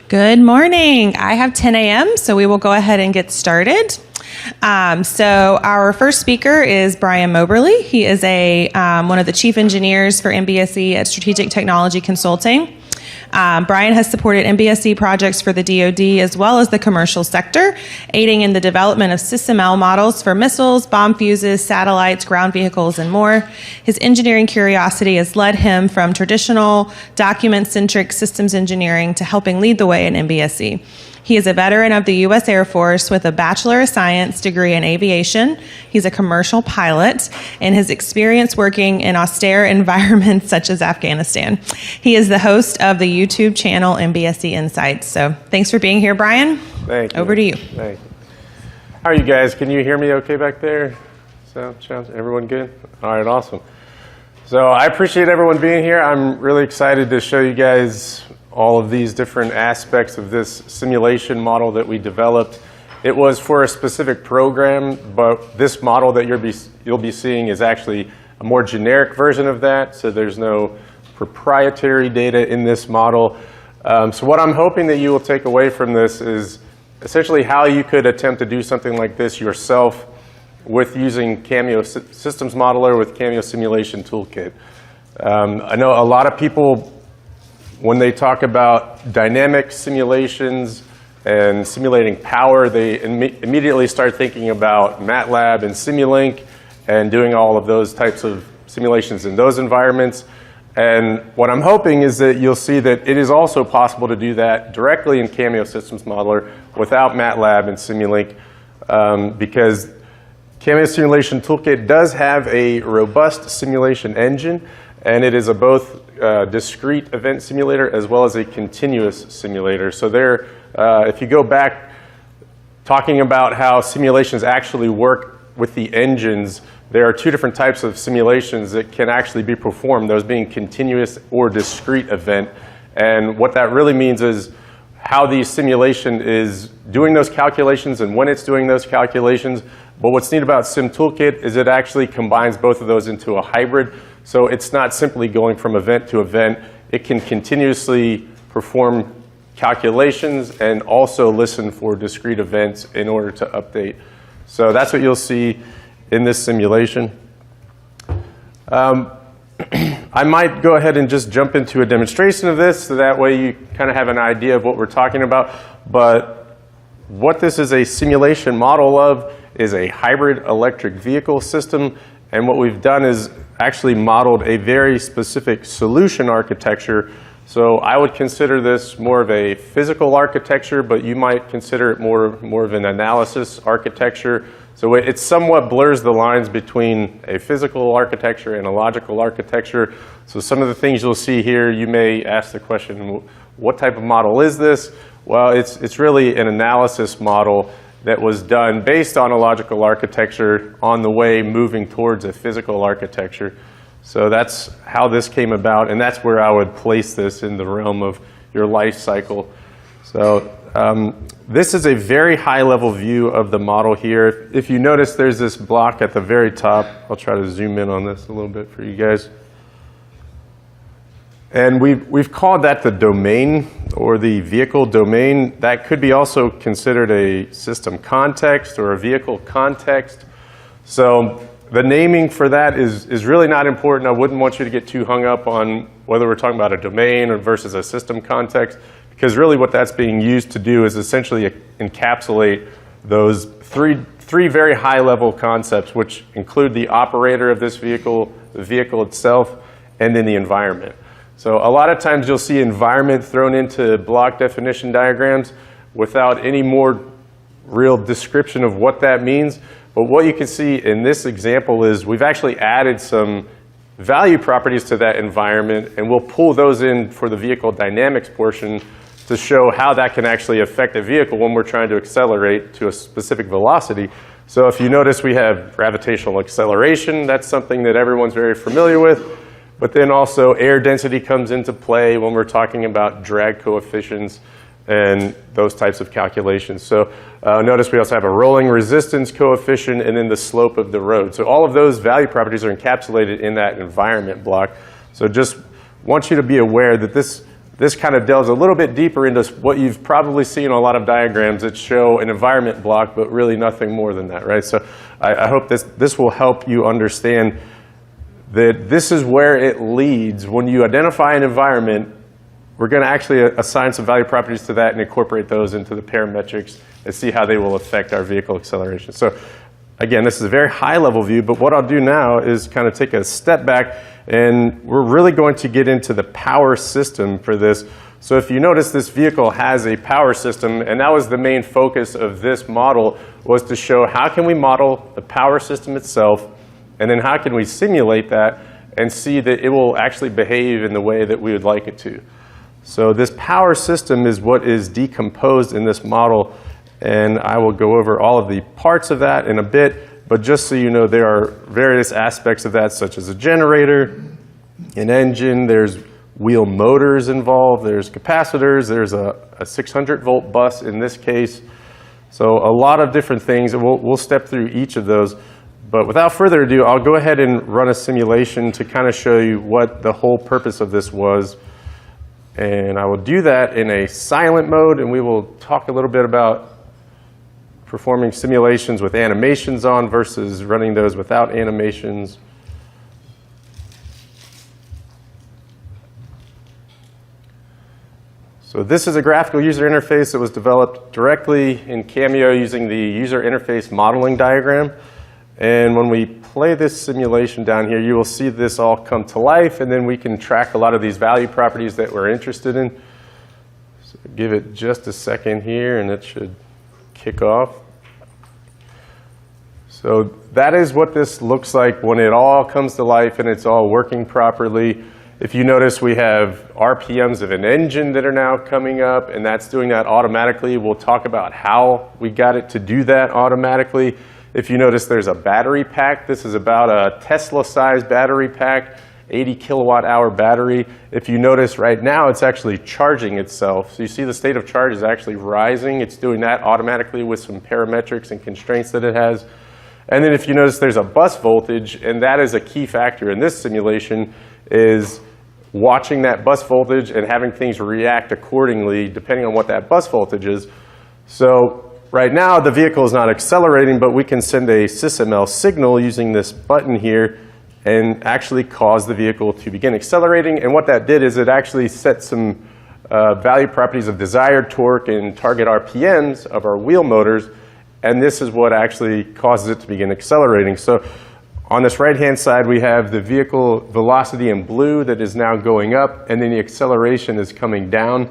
Good morning. I have 10 a.m., so we will go ahead and get started. So our first speaker is Brian Moberly. He is one of the chief engineers for MBSE at Strategic Technology Consulting. Brian has supported MBSE projects for the DoD as well as the commercial sector, aiding in the development of SysML models for missiles, bomb fuses, satellites, ground vehicles, and more. His engineering curiosity has led him from traditional document-centric systems engineering to helping lead the way in MBSE. He is a veteran of the U.S. Air Force with a Bachelor of Science degree in aviation. He's a commercial pilot, and his experience working in austere environments such as Afghanistan. He is the host of the YouTube channel MBSE Insights. So thanks for being here, Brian. Thank you. Over to you. Thank you. How are you guys? Can you hear me okay back there? Sounds everyone good? All right, awesome. So I appreciate everyone being here. I'm really excited to show you guys all of these different aspects of this simulation model that we developed. It was for a specific program, but this model that you'll be seeing is actually a more generic version of that, so there's no proprietary data in this model. So what I'm hoping that you will take away from this is essentially how you could attempt to do something like this yourself with using Cameo Systems Modeler with Cameo Simulation Toolkit. I know a lot of people, when they talk about dynamic simulations and simulating power, they immediately start thinking about MATLAB and Simulink and doing all of those types of simulations in those environments. And what I'm hoping is that you'll see that it is also possible to do that directly in Cameo Systems Modeler without MATLAB and Simulink, because Cameo Simulation Toolkit does have a robust simulation engine, and it is a both discrete event simulator as well as a continuous simulator. So there, if you go back talking about how simulations actually work with the engines, there are two different types of simulations that can actually be performed, those being continuous or discrete event. And what that really means is how the simulation is doing those calculations and when it's doing those calculations. But what's neat about Sim Toolkit is it actually combines both of those into a hybrid. So it's not simply going from event to event. It can continuously perform calculations and also listen for discrete events in order to update. So that's what you'll see in this simulation. I might go ahead and just jump into a demonstration of this, so that way you kind of have an idea of what we're talking about. But what this is a simulation model of is a hybrid electric vehicle system. And what we've done is actually modeled a very specific solution architecture. So I would consider this more of a physical architecture, but you might consider it more of an analysis architecture. So it somewhat blurs the lines between a physical architecture and a logical architecture. So some of the things you'll see here, you may ask the question, what type of model is this? Well, it's really an analysis model that was done based on a logical architecture on the way moving towards a physical architecture. So that's how this came about, and that's where I would place this in the realm of your life cycle. So this is a very high-level view of the model here. If you notice, there's this block at the very top. I'll try to zoom in on this a little bit for you guys. And we've called that the domain, or the vehicle domain. That could be also considered a system context or a vehicle context. So the naming for that is really not important. I wouldn't want you to get too hung up on whether we're talking about a domain or versus a system context, because really what that's being used to do is essentially encapsulate those three very high-level concepts, which include the operator of this vehicle, the vehicle itself, and then the environment. So a lot of times you'll see environment thrown into block definition diagrams without any more real description of what that means. But what you can see in this example is we've actually added some value properties to that environment, and we'll pull those in for the vehicle dynamics portion to show how that can actually affect a vehicle when we're trying to accelerate to a specific velocity. So if you notice, we have gravitational acceleration. That's something that everyone's very familiar with. But then also air density comes into play when we're talking about drag coefficients and those types of calculations. So notice we also have a rolling resistance coefficient and then the slope of the road. So all of those value properties are encapsulated in that environment block. So just want you to be aware that this this kind of delves a little bit deeper into what you've probably seen on a lot of diagrams that show an environment block, but really nothing more than that, right? So I hope this will help you understand that this is where it leads. When you identify an environment, we're going to actually assign some value properties to that and incorporate those into the parametrics and see how they will affect our vehicle acceleration. So again, this is a very high-level view, but what I'll do now is kind of take a step back, and we're really going to get into the power system for this. So if you notice, this vehicle has a power system, and that was the main focus of this model, was to show how can we model the power system itself, and then how can we simulate that and see that it will actually behave in the way that we would like it to. So this power system is what is decomposed in this model, and I will go over all of the parts of that in a bit. But just so you know, there are various aspects of that, such as a generator, an engine, there's wheel motors involved, there's capacitors, there's a 600-volt bus in this case. So a lot of different things, and we'll step through each of those. But without further ado, I'll go ahead and run a simulation to kind of show you what the whole purpose of this was. And I will do that in a silent mode, and we will talk a little bit about performing simulations with animations on versus running those without animations. So this is a graphical user interface that was developed directly in Cameo using the user interface modeling diagram. And when we play this simulation down here, you will see this all come to life, and then we can track a lot of these value properties that we're interested in. So give it just a second here, and it should kick off. So that is what this looks like when it all comes to life and it's all working properly. If you notice, we have RPMs of an engine that are now coming up, and that's doing that automatically. We'll talk about how we got it to do that automatically. If you notice, there's a battery pack. This is about a Tesla-sized battery pack, 80 kilowatt hour battery. If you notice right now, it's actually charging itself. So you see the state of charge is actually rising. It's doing that automatically with some parametrics and constraints that it has. And then if you notice, there's a bus voltage, and that is a key factor in this simulation, is watching that bus voltage and having things react accordingly depending on what that bus voltage is. So right now, the vehicle is not accelerating, but we can send a sysml signal using this button here and actually cause the vehicle to begin accelerating. And what that did is it actually set some value properties of desired torque and target RPMs of our wheel motors. And this is what actually causes it to begin accelerating. So on this right-hand side, we have the vehicle velocity in blue that is now going up, and then the acceleration is coming down.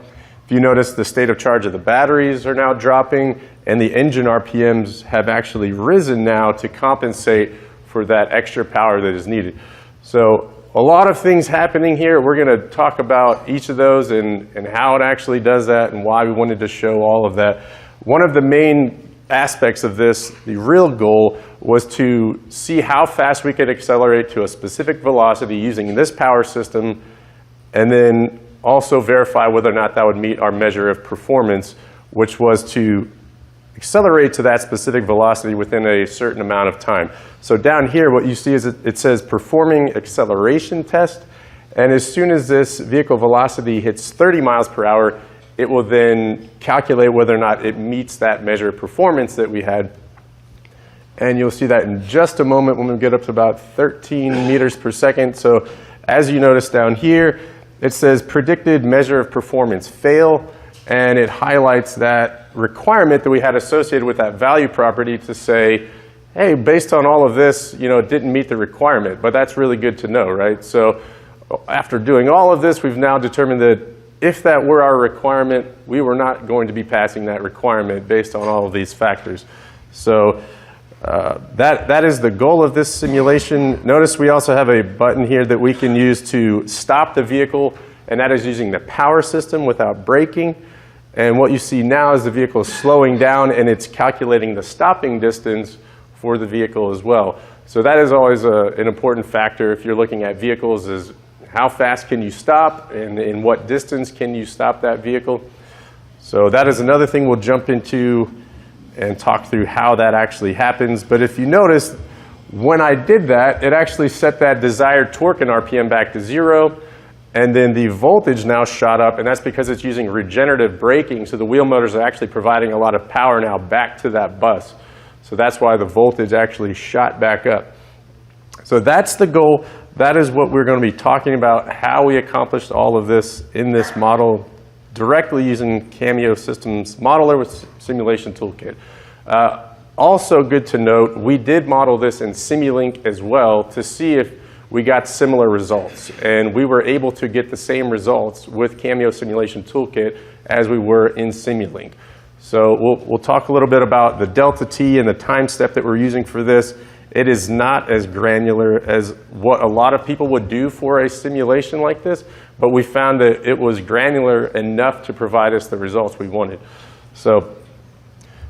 If you notice, the state of charge of the batteries are now dropping, and the engine RPMs have actually risen now to compensate for that extra power that is needed. So a lot of things happening here. We're going to talk about each of those and how it actually does that and why we wanted to show all of that. One of the main aspects of this, the real goal, was to see how fast we could accelerate to a specific velocity using this power system, and then also verify whether or not that would meet our measure of performance, which was to accelerate to that specific velocity within a certain amount of time. So down here, what you see is it says performing acceleration test, and as soon as this vehicle velocity hits 30 miles per hour, it will then calculate whether or not it meets that measure of performance that we had. And you'll see that in just a moment when we get up to about 13 meters per second. So as you notice down here, it says predicted measure of performance fail, and it highlights that requirement that we had associated with that value property to say, hey, based on all of this, it didn't meet the requirement. But that's really good to know, right? So after doing all of this, we've now determined that if that were our requirement, we were not going to be passing that requirement based on all of these factors. So that is the goal of this simulation. Notice we also have a button here that we can use to stop the vehicle, and that is using the power system without braking. And what you see now is the vehicle is slowing down, and it's calculating the stopping distance for the vehicle as well. So that is always an important factor if you're looking at vehicles, is how fast can you stop, and in what distance can you stop that vehicle. So that is another thing we'll jump into and talk through how that actually happens. But if you notice, when I did that, it actually set that desired torque and RPM back to 0. And then the voltage now shot up, and that's because it's using regenerative braking, so the wheel motors are actually providing a lot of power now back to that bus. So that's why the voltage actually shot back up. So that's the goal. That is what we're going to be talking about, how we accomplished all of this in this model directly using Cameo Systems Modeler with Simulation Toolkit. Also good to note, we did model this in Simulink as well to see if we got similar results. And we were able to get the same results with Cameo Simulation Toolkit as we were in Simulink. So we'll talk a little bit about the delta t and the time step that we're using for this. It is not as granular as what a lot of people would do for a simulation like this, but we found that it was granular enough to provide us the results we wanted. So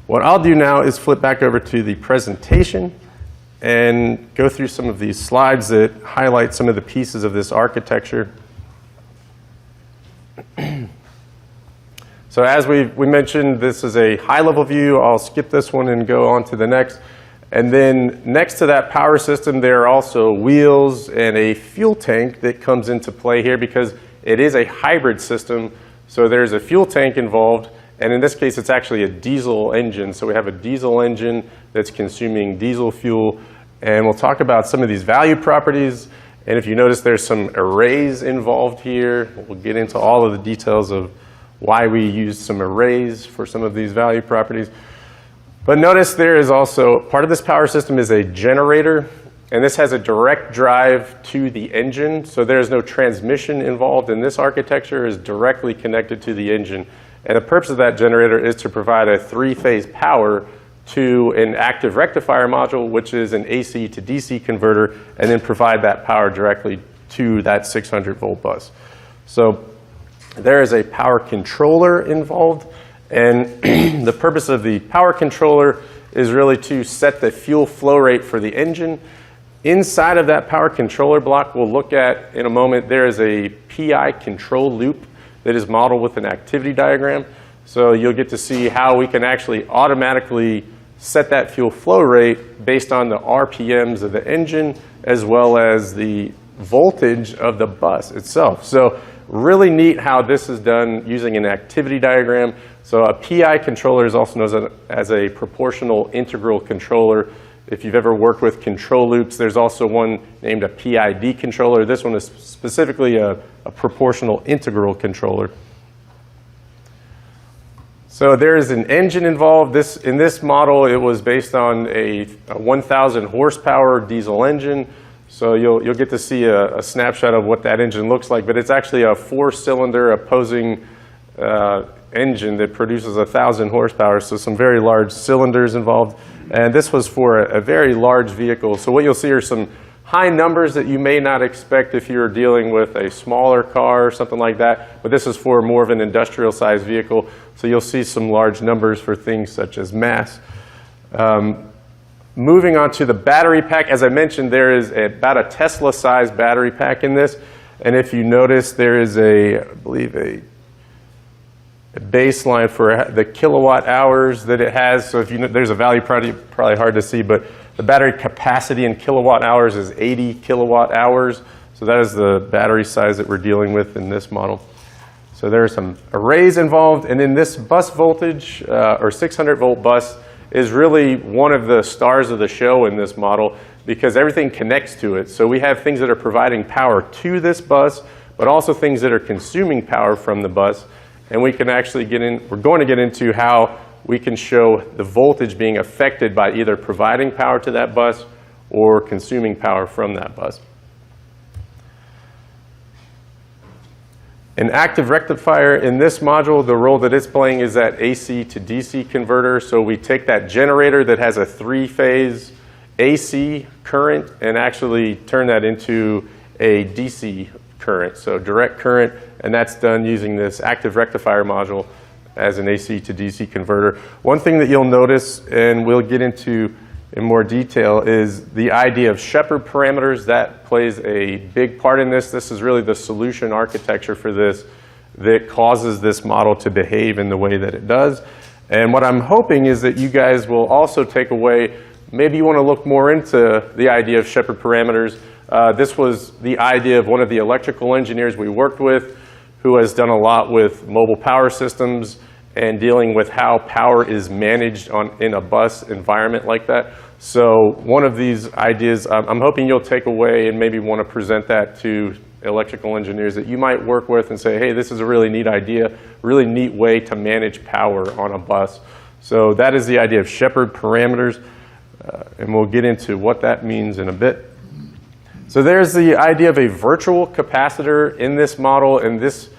what I'll do now is flip back over to the presentation and go through some of these slides that highlight some of the pieces of this architecture. So as we mentioned, this is a high-level view. I'll skip this one and go on to the next. And then next to that power system, there are also wheels and a fuel tank that comes into play here because it is a hybrid system. So there's a fuel tank involved. And in this case, it's actually a diesel engine. So we have a diesel engine that's consuming diesel fuel. And we'll talk about some of these value properties. And if you notice, there's some arrays involved here. We'll get into all of the details of why we use some arrays for some of these value properties. But notice there is also, part of this power system is a generator, and this has a direct drive to the engine, so there's no transmission involved, and this architecture is directly connected to the engine. And the purpose of that generator is to provide a three-phase power to an active rectifier module, which is an AC to DC converter, and then provide that power directly to that 600-volt bus. So there is a power controller involved. And the purpose of the power controller is really to set the fuel flow rate for the engine. Inside of that power controller block, we'll look at in a moment, there is a PI control loop that is modeled with an activity diagram. So you'll get to see how we can actually automatically set that fuel flow rate based on the RPMs of the engine as well as the voltage of the bus itself. So really neat how this is done using an activity diagram. So a PI controller is also known as a proportional integral controller. If you've ever worked with control loops, there's also one named a PID controller. This one is specifically a proportional integral controller. So there is an engine involved. In this model, it was based on a 1,000 horsepower diesel engine. So you'll get to see a snapshot of what that engine looks like, but it's actually a 4-cylinder opposing engine that produces 1,000 horsepower, so some very large cylinders involved. And this was for a very large vehicle. So what you'll see are some high numbers that you may not expect if you're dealing with a smaller car or something like that, but this is for more of an industrial sized vehicle. So you'll see some large numbers for things such as mass. Moving on to the battery pack, as I mentioned, there is about a Tesla-sized battery pack in this. And if you notice, there is I believe a baseline for the kilowatt hours that it has. So if you know, there's a value probably hard to see, but the battery capacity in kilowatt hours is 80 kilowatt hours. So that is the battery size that we're dealing with in this model. So there are some arrays involved. And then this bus voltage, or 600-volt bus, is really one of the stars of the show in this model because everything connects to it. So we have things that are providing power to this bus, but also things that are consuming power from the bus. And we can actually we're going to get into how we can show the voltage being affected by either providing power to that bus or consuming power from that bus. An active rectifier in this module, the role that it's playing is that AC to DC converter. So we take that generator that has a 3-phase AC current and actually turn that into a DC current, so direct current, and that's done using this active rectifier module as an AC to DC converter. One thing that you'll notice, and we'll get into in more detail, is the idea of shepherd parameters. That plays a big part in this. This is really the solution architecture for this that causes this model to behave in the way that it does. And what I'm hoping is that you guys will also take away, maybe you want to look more into the idea of shepherd parameters. This was the idea of one of the electrical engineers we worked with, who has done a lot with mobile power systems and dealing with how power is managed in a bus environment like that. So one of these ideas, I'm hoping you'll take away and maybe want to present that to electrical engineers that you might work with and say, hey, this is a really neat idea, really neat way to manage power on a bus. So that is the idea of shepherd parameters, and we'll get into what that means in a bit. So there's the idea of a virtual capacitor in this model, and this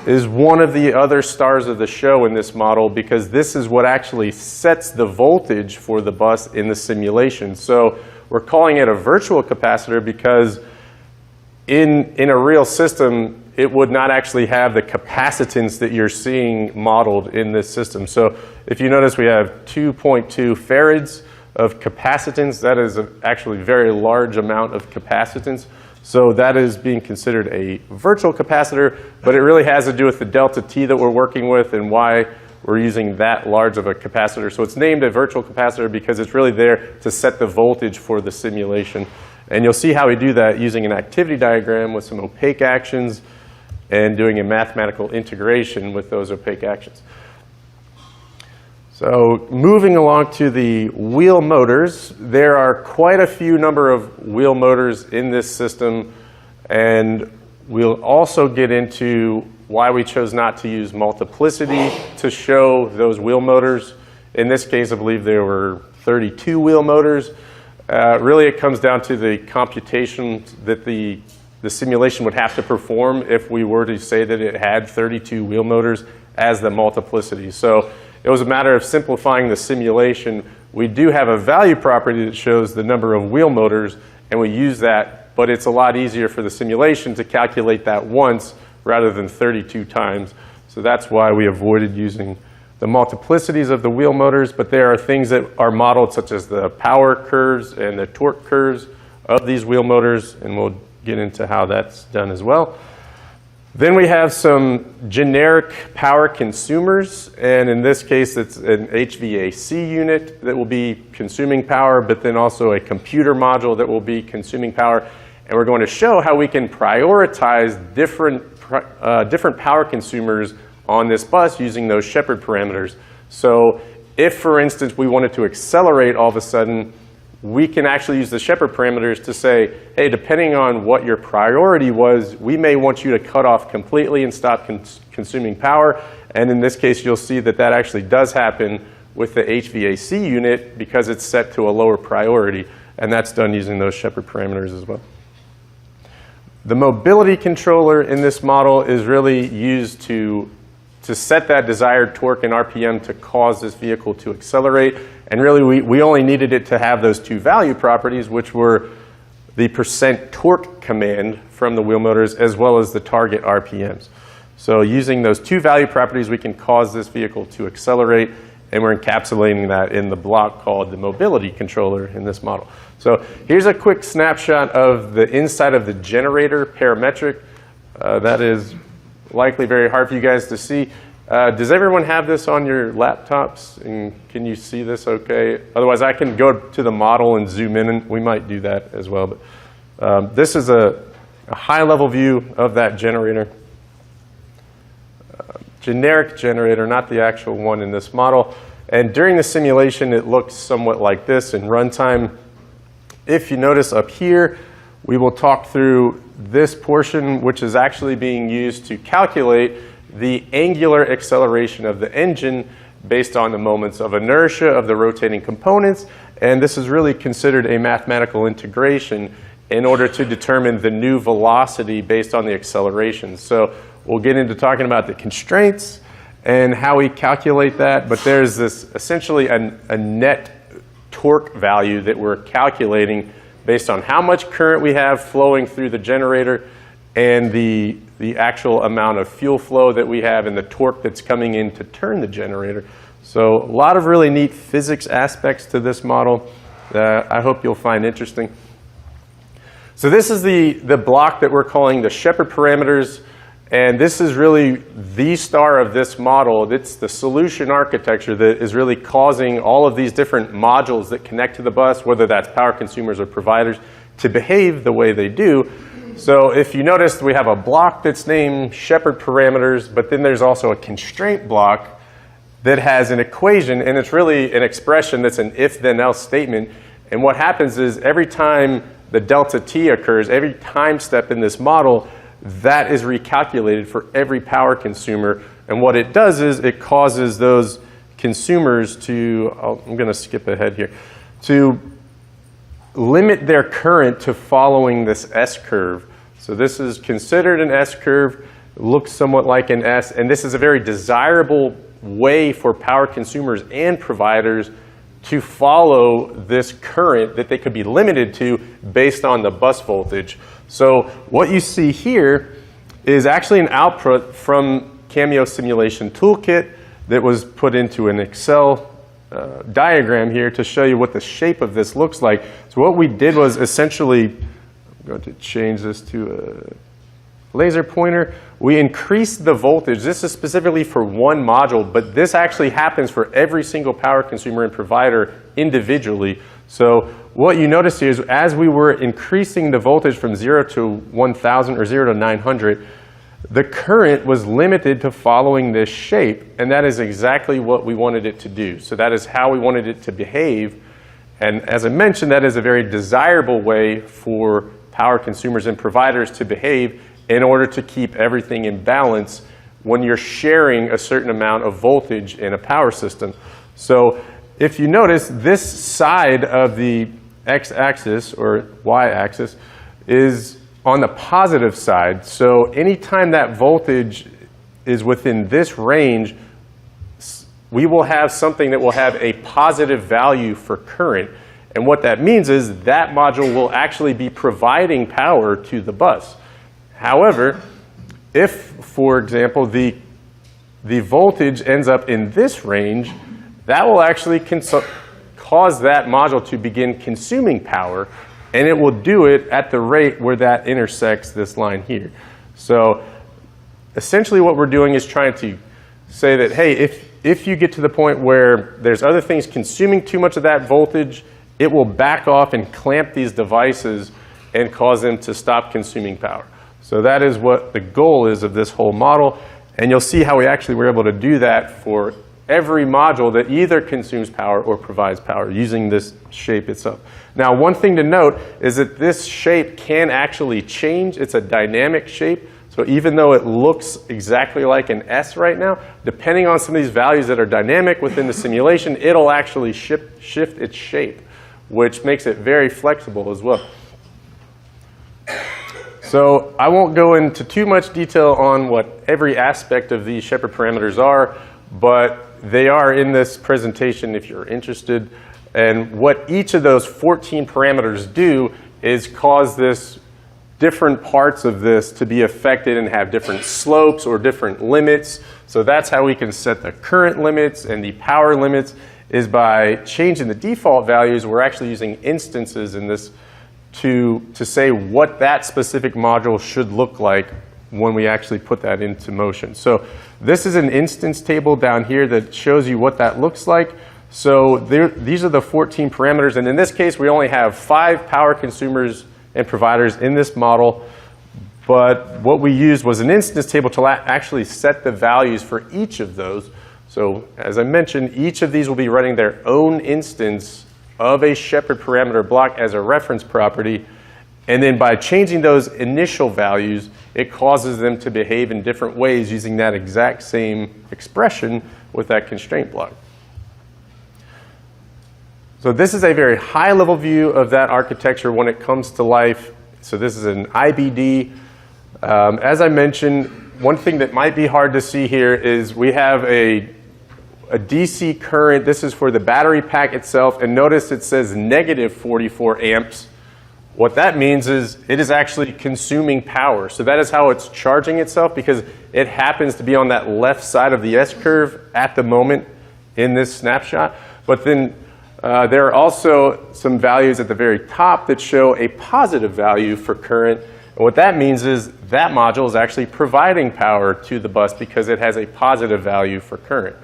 is one of the other stars of the show in this model, because this is what actually sets the voltage for the bus in the simulation. So we're calling it a virtual capacitor because in a real system, it would not actually have the capacitance that you're seeing modeled in this system. So if you notice, we have 2.2 farads of capacitance. That is actually a very large amount of capacitance. So that is being considered a virtual capacitor, but it really has to do with the delta T that we're working with and why we're using that large of a capacitor. So it's named a virtual capacitor because it's really there to set the voltage for the simulation. And you'll see how we do that using an activity diagram with some opaque actions and doing a mathematical integration with those opaque actions. So moving along to the wheel motors, there are quite a few number of wheel motors in this system, and we'll also get into why we chose not to use multiplicity to show those wheel motors. In this case, I believe there were 32 wheel motors. Really, it comes down to the computation that the simulation would have to perform if we were to say that it had 32 wheel motors as the multiplicity. So it was a matter of simplifying the simulation. We do have a value property that shows the number of wheel motors, and we use that, but it's a lot easier for the simulation to calculate that once rather than 32 times. So that's why we avoided using the multiplicities of the wheel motors, but there are things that are modeled, such as the power curves and the torque curves of these wheel motors, and we'll get into how that's done as well. Then we have some generic power consumers, and in this case it's an HVAC unit that will be consuming power, but then also a computer module that will be consuming power. And we're going to show how we can prioritize different power consumers on this bus using those shepherd parameters. So if, for instance, we wanted to accelerate all of a sudden, we can actually use the shepherd parameters to say, hey, depending on what your priority was, we may want you to cut off completely and stop consuming power. And in this case, you'll see that that actually does happen with the HVAC unit because it's set to a lower priority. And that's done using those shepherd parameters as well. The mobility controller in this model is really used to set that desired torque and RPM to cause this vehicle to accelerate. And really, we only needed it to have those two value properties, which were the % torque command from the wheel motors as well as the target RPMs. So using those two value properties, we can cause this vehicle to accelerate, and we're encapsulating that in the block called the mobility controller in this model. So here's a quick snapshot of the inside of the generator parametric. That is likely very hard for you guys to see. Does everyone have this on your laptops? And can you see this okay? Otherwise, I can go to the model and zoom in, and we might do that as well. But this is a high-level view of that generator. Generic generator, not the actual one in this model. And during the simulation, it looks somewhat like this in runtime. If you notice up here, we will talk through this portion, which is actually being used to calculate the angular acceleration of the engine based on the moments of inertia of the rotating components. And this is really considered a mathematical integration in order to determine the new velocity based on the acceleration. So we'll get into talking about the constraints and how we calculate that. But there's this essentially a net torque value that we're calculating based on how much current we have flowing through the generator and the actual amount of fuel flow that we have and the torque that's coming in to turn the generator. So a lot of really neat physics aspects to this model that I hope you'll find interesting. So this is the block that we're calling the shepherd parameters, and this is really the star of this model. It's the solution architecture that is really causing all of these different modules that connect to the bus, whether that's power consumers or providers, to behave the way they do. So if you notice, we have a block that's named shepherd parameters, but then there's also a constraint block that has an equation, and it's really an expression that's an if-then-else statement. And what happens is every time the delta t occurs, every time step in this model, that is recalculated for every power consumer. And what it does is it causes those consumers to, I'm going to skip ahead here, to limit their current to following this S-curve. So this is considered an S-curve, looks somewhat like an S, and this is a very desirable way for power consumers and providers to follow this current that they could be limited to based on the bus voltage. So what you see here is actually an output from Cameo simulation toolkit that was put into an Excel diagram here to show you what the shape of this looks like. So what we did was essentially, I'm going to change this to a laser pointer. We increased the voltage. This is specifically for one module, but this actually happens for every single power consumer and provider individually. So what you notice here is as we were increasing the voltage from 0 to 1,000 or 0 to 900, the current was limited to following this shape, and that is exactly what we wanted it to do. So that is how we wanted it to behave. And as I mentioned, that is a very desirable way for power consumers and providers to behave in order to keep everything in balance when you're sharing a certain amount of voltage in a power system. So if you notice, this side of the x-axis or y-axis is on the positive side. So anytime that voltage is within this range, we will have something that will have a positive value for current. And what that means is that module will actually be providing power to the bus. However, if, for example, the voltage ends up in this range, that will actually cause that module to begin consuming power, and it will do it at the rate where that intersects this line here. So essentially what we're doing is trying to say that, hey, if you get to the point where there's other things consuming too much of that voltage, it will back off and clamp these devices and cause them to stop consuming power. So that is what the goal is of this whole model. And you'll see how we actually were able to do that for every module that either consumes power or provides power using this shape itself. Now, one thing to note is that this shape can actually change. It's a dynamic shape. So even though it looks exactly like an S right now, depending on some of these values that are dynamic within the simulation, it'll actually shift its shape, which makes it very flexible as well. So I won't go into too much detail on what every aspect of these shepherd parameters are, but they are in this presentation if you're interested. And what each of those 14 parameters do is cause this different parts of this to be affected and have different slopes or different limits. So that's how we can set the current limits and the power limits, is by changing the default values. We're actually using instances in this to say what that specific module should look like when we actually put that into motion. So this is an instance table down here that shows you what that looks like. So these are the 14 parameters, and in this case we only have 5 power consumers and providers in this model, but what we used was an instance table to actually set the values for each of those. So as I mentioned, each of these will be running their own instance of a shepherd parameter block as a reference property, and then by changing those initial values, it causes them to behave in different ways using that exact same expression with that constraint block. So this is a very high-level view of that architecture when it comes to life. So this is an IBD. As I mentioned, one thing that might be hard to see here is we have a DC current. This is for the battery pack itself, and notice it says negative 44 amps. What that means is it is actually consuming power. So that is how it's charging itself, because it happens to be on that left side of the S-curve at the moment in this snapshot. But then there are also some values at the very top that show a positive value for current. And what that means is that module is actually providing power to the bus because it has a positive value for current.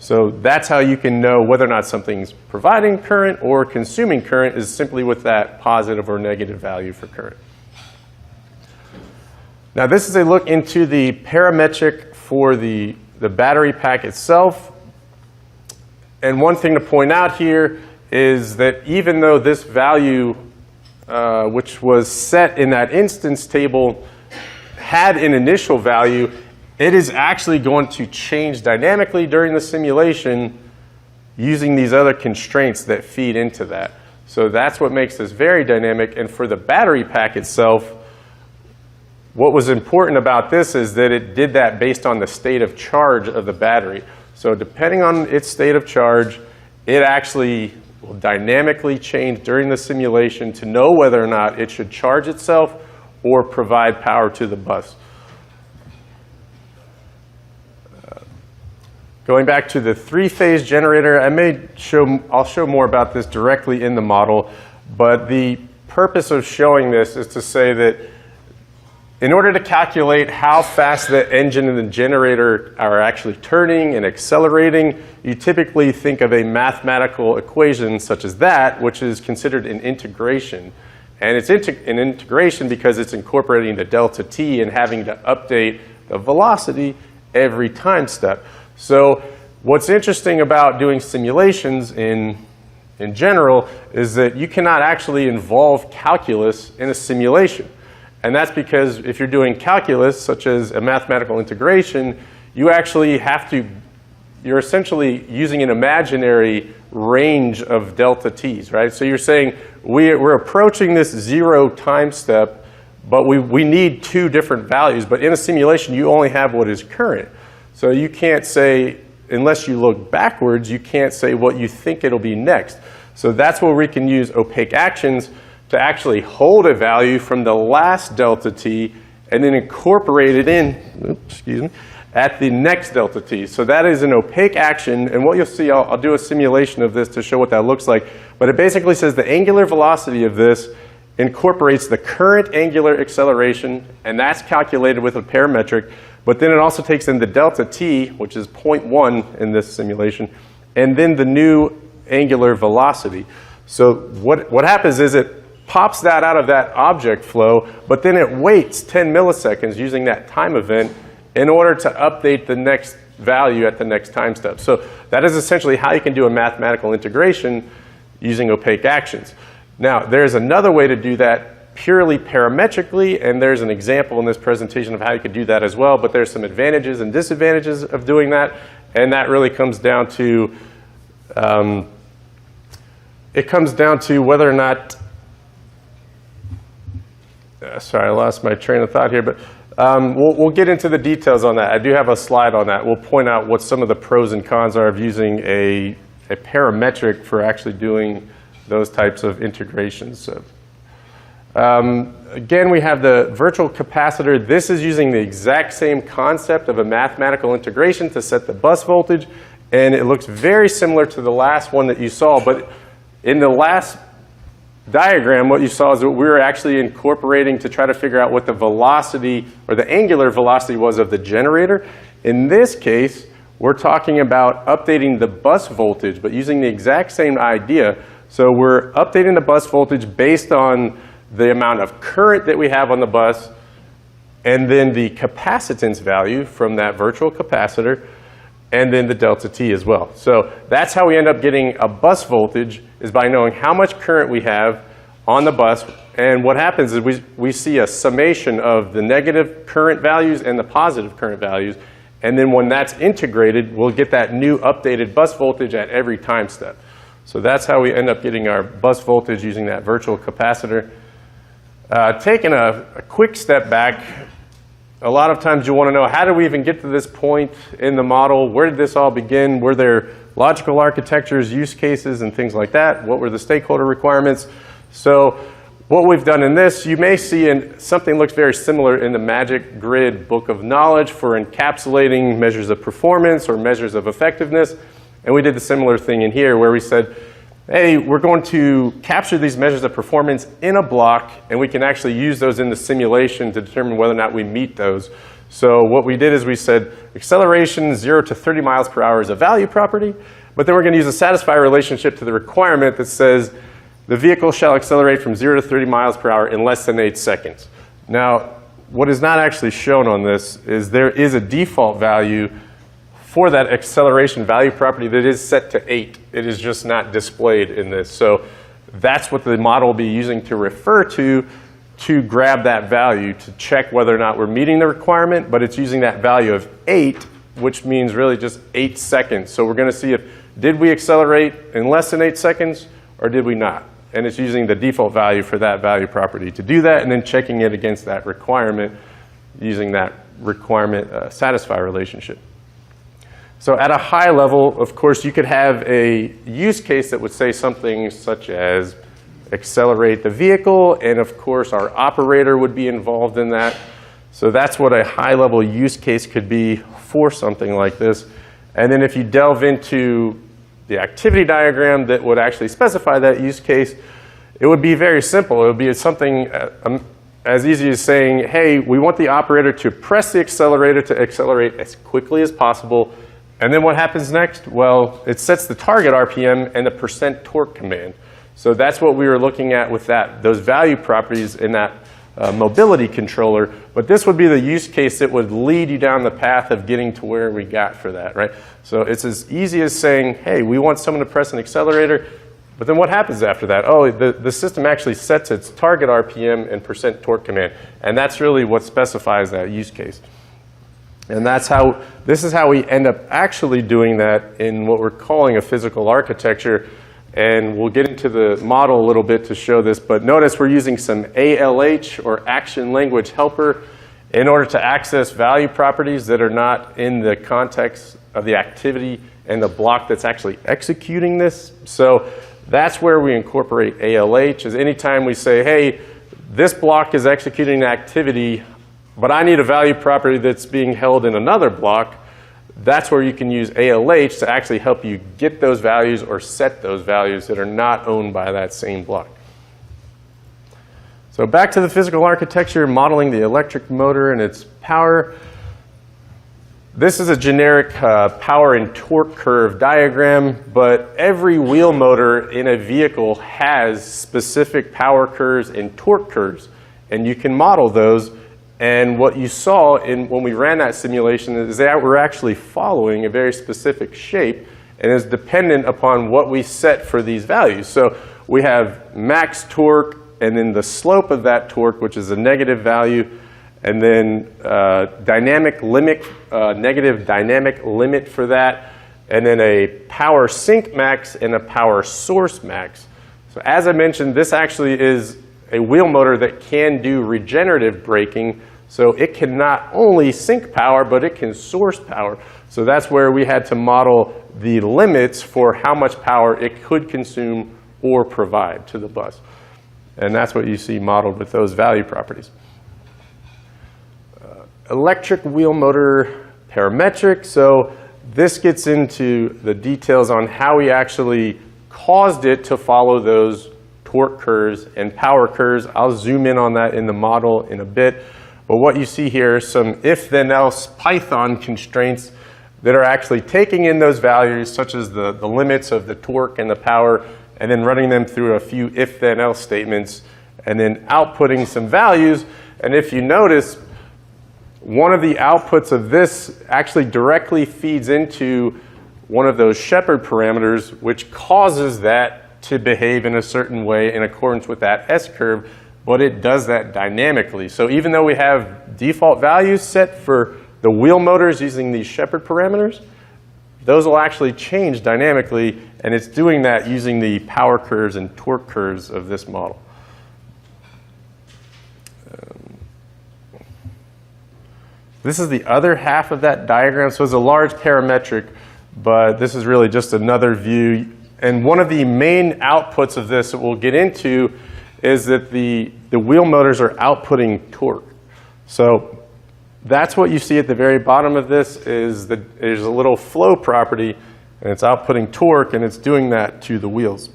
So that's how you can know whether or not something's providing current or consuming current, is simply with that positive or negative value for current. Now this is a look into the parametric for the battery pack itself. And one thing to point out here is that even though this value, which was set in that instance table, had an initial value, it is actually going to change dynamically during the simulation using these other constraints that feed into that. So that's what makes this very dynamic. And for the battery pack itself, what was important about this is that it did that based on the state of charge of the battery. So depending on its state of charge, it actually will dynamically change during the simulation to know whether or not it should charge itself or provide power to the bus. Going back to the three-phase generator, I'll show more about this directly in the model, but the purpose of showing this is to say that in order to calculate how fast the engine and the generator are actually turning and accelerating, you typically think of a mathematical equation such as that, which is considered an integration. And it's an integration because it's incorporating the delta t and having to update the velocity every time step. So what's interesting about doing simulations in general is that you cannot actually involve calculus in a simulation. And that's because if you're doing calculus, such as a mathematical integration, you actually have to, you're essentially using an imaginary range of delta t's, right? So you're saying we're approaching this 0 time step, but we need 2 different values. But in a simulation, you only have what is current. So you can't say, unless you look backwards, you can't say what you think it'll be next. So that's where we can use opaque actions to actually hold a value from the last delta t and then incorporate it in, at the next delta t. So that is an opaque action, and what you'll see, I'll do a simulation of this to show what that looks like, but it basically says the angular velocity of this incorporates the current angular acceleration, and that's calculated with a parametric, but then it also takes in the delta t, which is 0.1 in this simulation, and then the new angular velocity. So what happens is it pops that out of that object flow, but then it waits 10 milliseconds using that time event in order to update the next value at the next time step. So that is essentially how you can do a mathematical integration using opaque actions. Now, there's another way to do that purely parametrically, and there's an example in this presentation of how you could do that as well, but there's some advantages and disadvantages of doing that, and that really comes down to whether or not sorry, I lost my train of thought here, but we'll get into the details on that. I do have a slide on that. We'll point out what some of the pros and cons are of using a parametric for actually doing those types of integrations. So, again, we have the virtual capacitor. This is using the exact same concept of a mathematical integration to set the bus voltage, and it looks very similar to the last one that you saw, but in the last diagram, what you saw is that we were actually incorporating to try to figure out what the velocity or the angular velocity was of the generator. In this case, we're talking about updating the bus voltage, but using the exact same idea. So we're updating the bus voltage based on the amount of current that we have on the bus, and then the capacitance value from that virtual capacitor, and then the delta t as well. So that's how we end up getting a bus voltage, is by knowing how much current we have on the bus. And what happens is we see a summation of the negative current values and the positive current values. And then when that's integrated, we'll get that new updated bus voltage at every time step. So that's how we end up getting our bus voltage using that virtual capacitor. Taking a quick step back, a lot of times you want to know, how did we even get to this point in the model? Where did this all begin? Were there logical architectures, use cases, and things like that? What were the stakeholder requirements? So what we've done in this, you may see something looks very similar in the Magic Grid Book of Knowledge for encapsulating measures of performance or measures of effectiveness. And we did the similar thing in here where we said, hey, we're going to capture these measures of performance in a block, and we can actually use those in the simulation to determine whether or not we meet those. So what we did is we said acceleration 0 to 30 miles per hour is a value property, but then we're going to use a satisfy relationship to the requirement that says the vehicle shall accelerate from 0 to 30 miles per hour in less than 8 seconds. Now, what is not actually shown on this is there is a default value for that acceleration value property that is set to 8. It is just not displayed in this. So that's what the model will be using to refer to grab that value to check whether or not we're meeting the requirement, but it's using that value of 8, which means really just 8 seconds. So we're going to see if did we accelerate in less than 8 seconds or did we not? And it's using the default value for that value property to do that and then checking it against that requirement using that requirement satisfy relationship. So at a high level, of course, you could have a use case that would say something such as accelerate the vehicle, and of course our operator would be involved in that. So that's what a high-level use case could be for something like this. And then if you delve into the activity diagram that would actually specify that use case, it would be very simple. It would be something as easy as saying, hey, we want the operator to press the accelerator to accelerate as quickly as possible. And then what happens next? Well, it sets the target RPM and the % torque command. So that's what we were looking at with those value properties in that mobility controller. But this would be the use case that would lead you down the path of getting to where we got for that, right? So it's as easy as saying, hey, we want someone to press an accelerator. But then what happens after that? Oh, the system actually sets its target RPM and % torque command. And that's really what specifies that use case. And this is how we end up actually doing that in what we're calling a physical architecture. And we'll get into the model a little bit to show this. But notice we're using some ALH, or action language helper, in order to access value properties that are not in the context of the activity and the block that's actually executing this. So that's where we incorporate ALH, is anytime we say, hey, this block is executing an activity, but I need a value property that's being held in another block, that's where you can use ALH to actually help you get those values or set those values that are not owned by that same block. So back to the physical architecture, modeling the electric motor and its power. This is a generic power and torque curve diagram, but every wheel motor in a vehicle has specific power curves and torque curves, and you can model those. And what you saw when we ran that simulation is that we're actually following a very specific shape and is dependent upon what we set for these values. So we have max torque and then the slope of that torque, which is a negative value, and then dynamic limit, negative dynamic limit for that, and then a power sink max and a power source max. So as I mentioned, this actually is a wheel motor that can do regenerative braking, so it can not only sink power, but it can source power. So that's where we had to model the limits for how much power it could consume or provide to the bus. And that's what you see modeled with those value properties. Electric wheel motor parametric. So this gets into the details on how we actually caused it to follow those torque curves and power curves. I'll zoom in on that in the model in a bit. But what you see here is some if-then-else Python constraints that are actually taking in those values, such as the limits of the torque and the power, and then running them through a few if-then-else statements, and then outputting some values. And if you notice, one of the outputs of this actually directly feeds into one of those shepherd parameters, which causes that to behave in a certain way in accordance with that S-curve, but it does that dynamically. So even though we have default values set for the wheel motors using these shepherd parameters, those will actually change dynamically, and it's doing that using the power curves and torque curves of this model. This is the other half of that diagram. So it's a large parametric, but this is really just another view. And one of the main outputs of this that we'll get into is that the wheel motors are outputting torque. So that's what you see at the very bottom of this is that there's a little flow property, and it's outputting torque, and it's doing that to the wheels.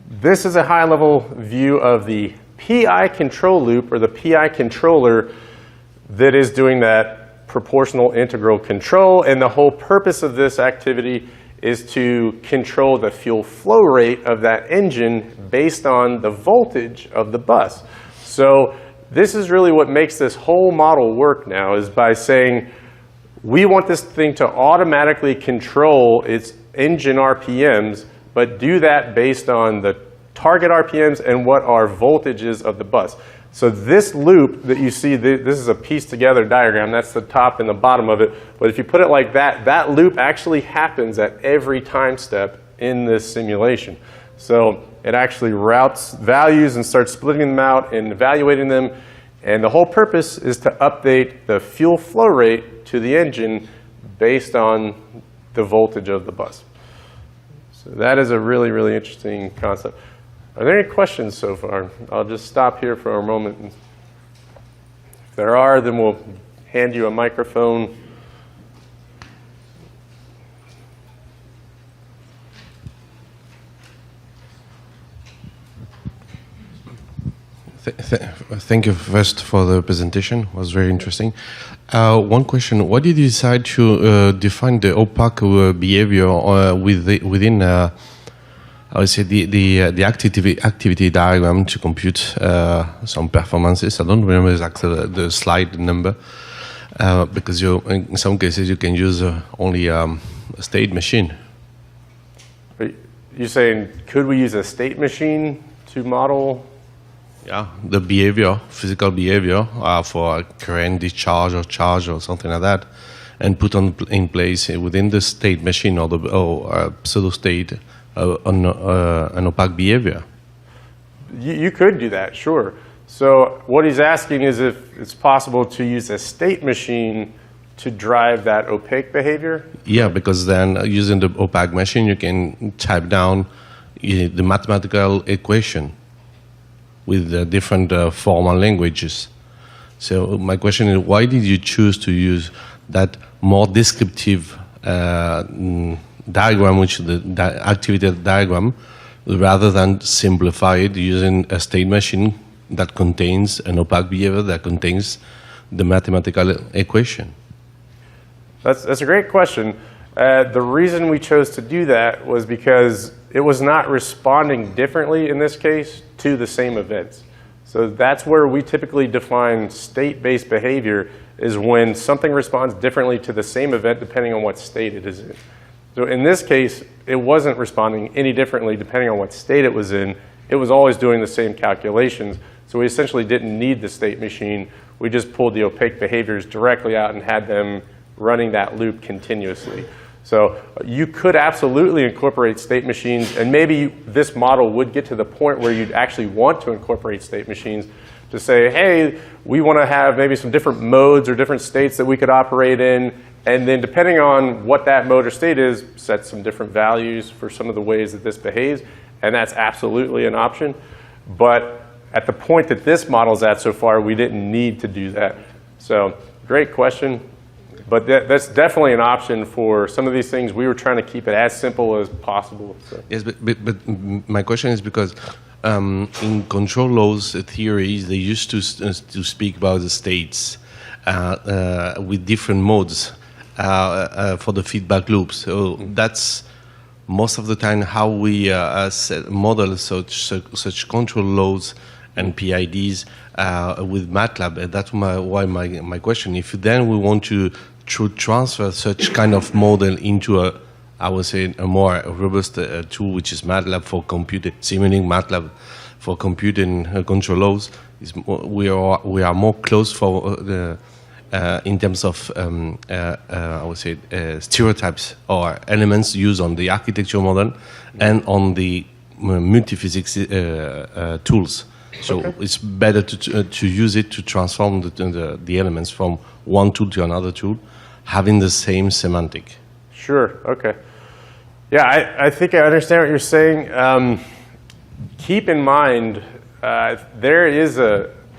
This is a high-level view of the PI control loop, or the PI controller. that is doing that proportional integral control. And the whole purpose of this activity is to control the fuel flow rate of that engine based on the voltage of the bus. So this is really what makes this whole model work now, is by saying we want this thing to automatically control its engine RPMs, but do that based on the target RPMs and what are voltages of the bus. So this loop that you see, this is a pieced together diagram. That's the top and the bottom of it. But if you put it like that, that loop actually happens at every time step in this simulation. So it actually routes values and starts splitting them out and evaluating them. And the whole purpose is to update the fuel flow rate to the engine based on the voltage of the bus. So that is a really, really interesting concept. Are there any questions so far? I'll just stop here for a moment. If there are, then we'll hand you a microphone. Thank you first for the presentation. It was very interesting. One question: why did you decide to define the opaque behavior within I would say the activity diagram to compute some performances? I don't remember exactly the slide number because in some cases you can use only a state machine. Are you saying could we use a state machine to model? Yeah, the behavior, physical behavior for a current discharge or charge or something like that, and put in place within the state machine or pseudo state an opaque behavior. You could do that, sure. So what he's asking is if it's possible to use a state machine to drive that opaque behavior? Yeah, because then using the opaque machine, you can type down the mathematical equation with different formal languages. So my question is, why did you choose to use that more descriptive diagram, which is the activity diagram, rather than simplify it using a state machine that contains an opaque behavior that contains the mathematical equation? That's a great question. The reason we chose to do that was because it was not responding differently in this case to the same events. So that's where we typically define state-based behavior, is when something responds differently to the same event depending on what state it is in. So in this case, it wasn't responding any differently depending on what state it was in. It was always doing the same calculations. So we essentially didn't need the state machine. We just pulled the opaque behaviors directly out and had them running that loop continuously. So you could absolutely incorporate state machines, and maybe this model would get to the point where you'd actually want to incorporate state machines to say, hey, we want to have maybe some different modes or different states that we could operate in, and then depending on what that mode or state is, set some different values for some of the ways that this behaves, and that's absolutely an option. But at the point that this model's at so far, we didn't need to do that. So great question. But that's definitely an option for some of these things. We were trying to keep it as simple as possible. So. Yes, but my question is because in control laws theories, they used to speak about the states with different modes for the feedback loops. So that's most of the time how we model such control laws and PIDs with MATLAB. And that's why my question. If then we want to transfer such kind of model into I would say a more robust tool, which is MATLAB for computing, Simulink MATLAB for computing control laws, we are more close for in terms of I would say stereotypes or elements used on the architecture model and on the multiphysics tools. So okay. It's better to use it to transform the elements from one tool to another tool, having the same semantic. Sure, okay. Yeah, I think I understand what you're saying. Keep in mind, there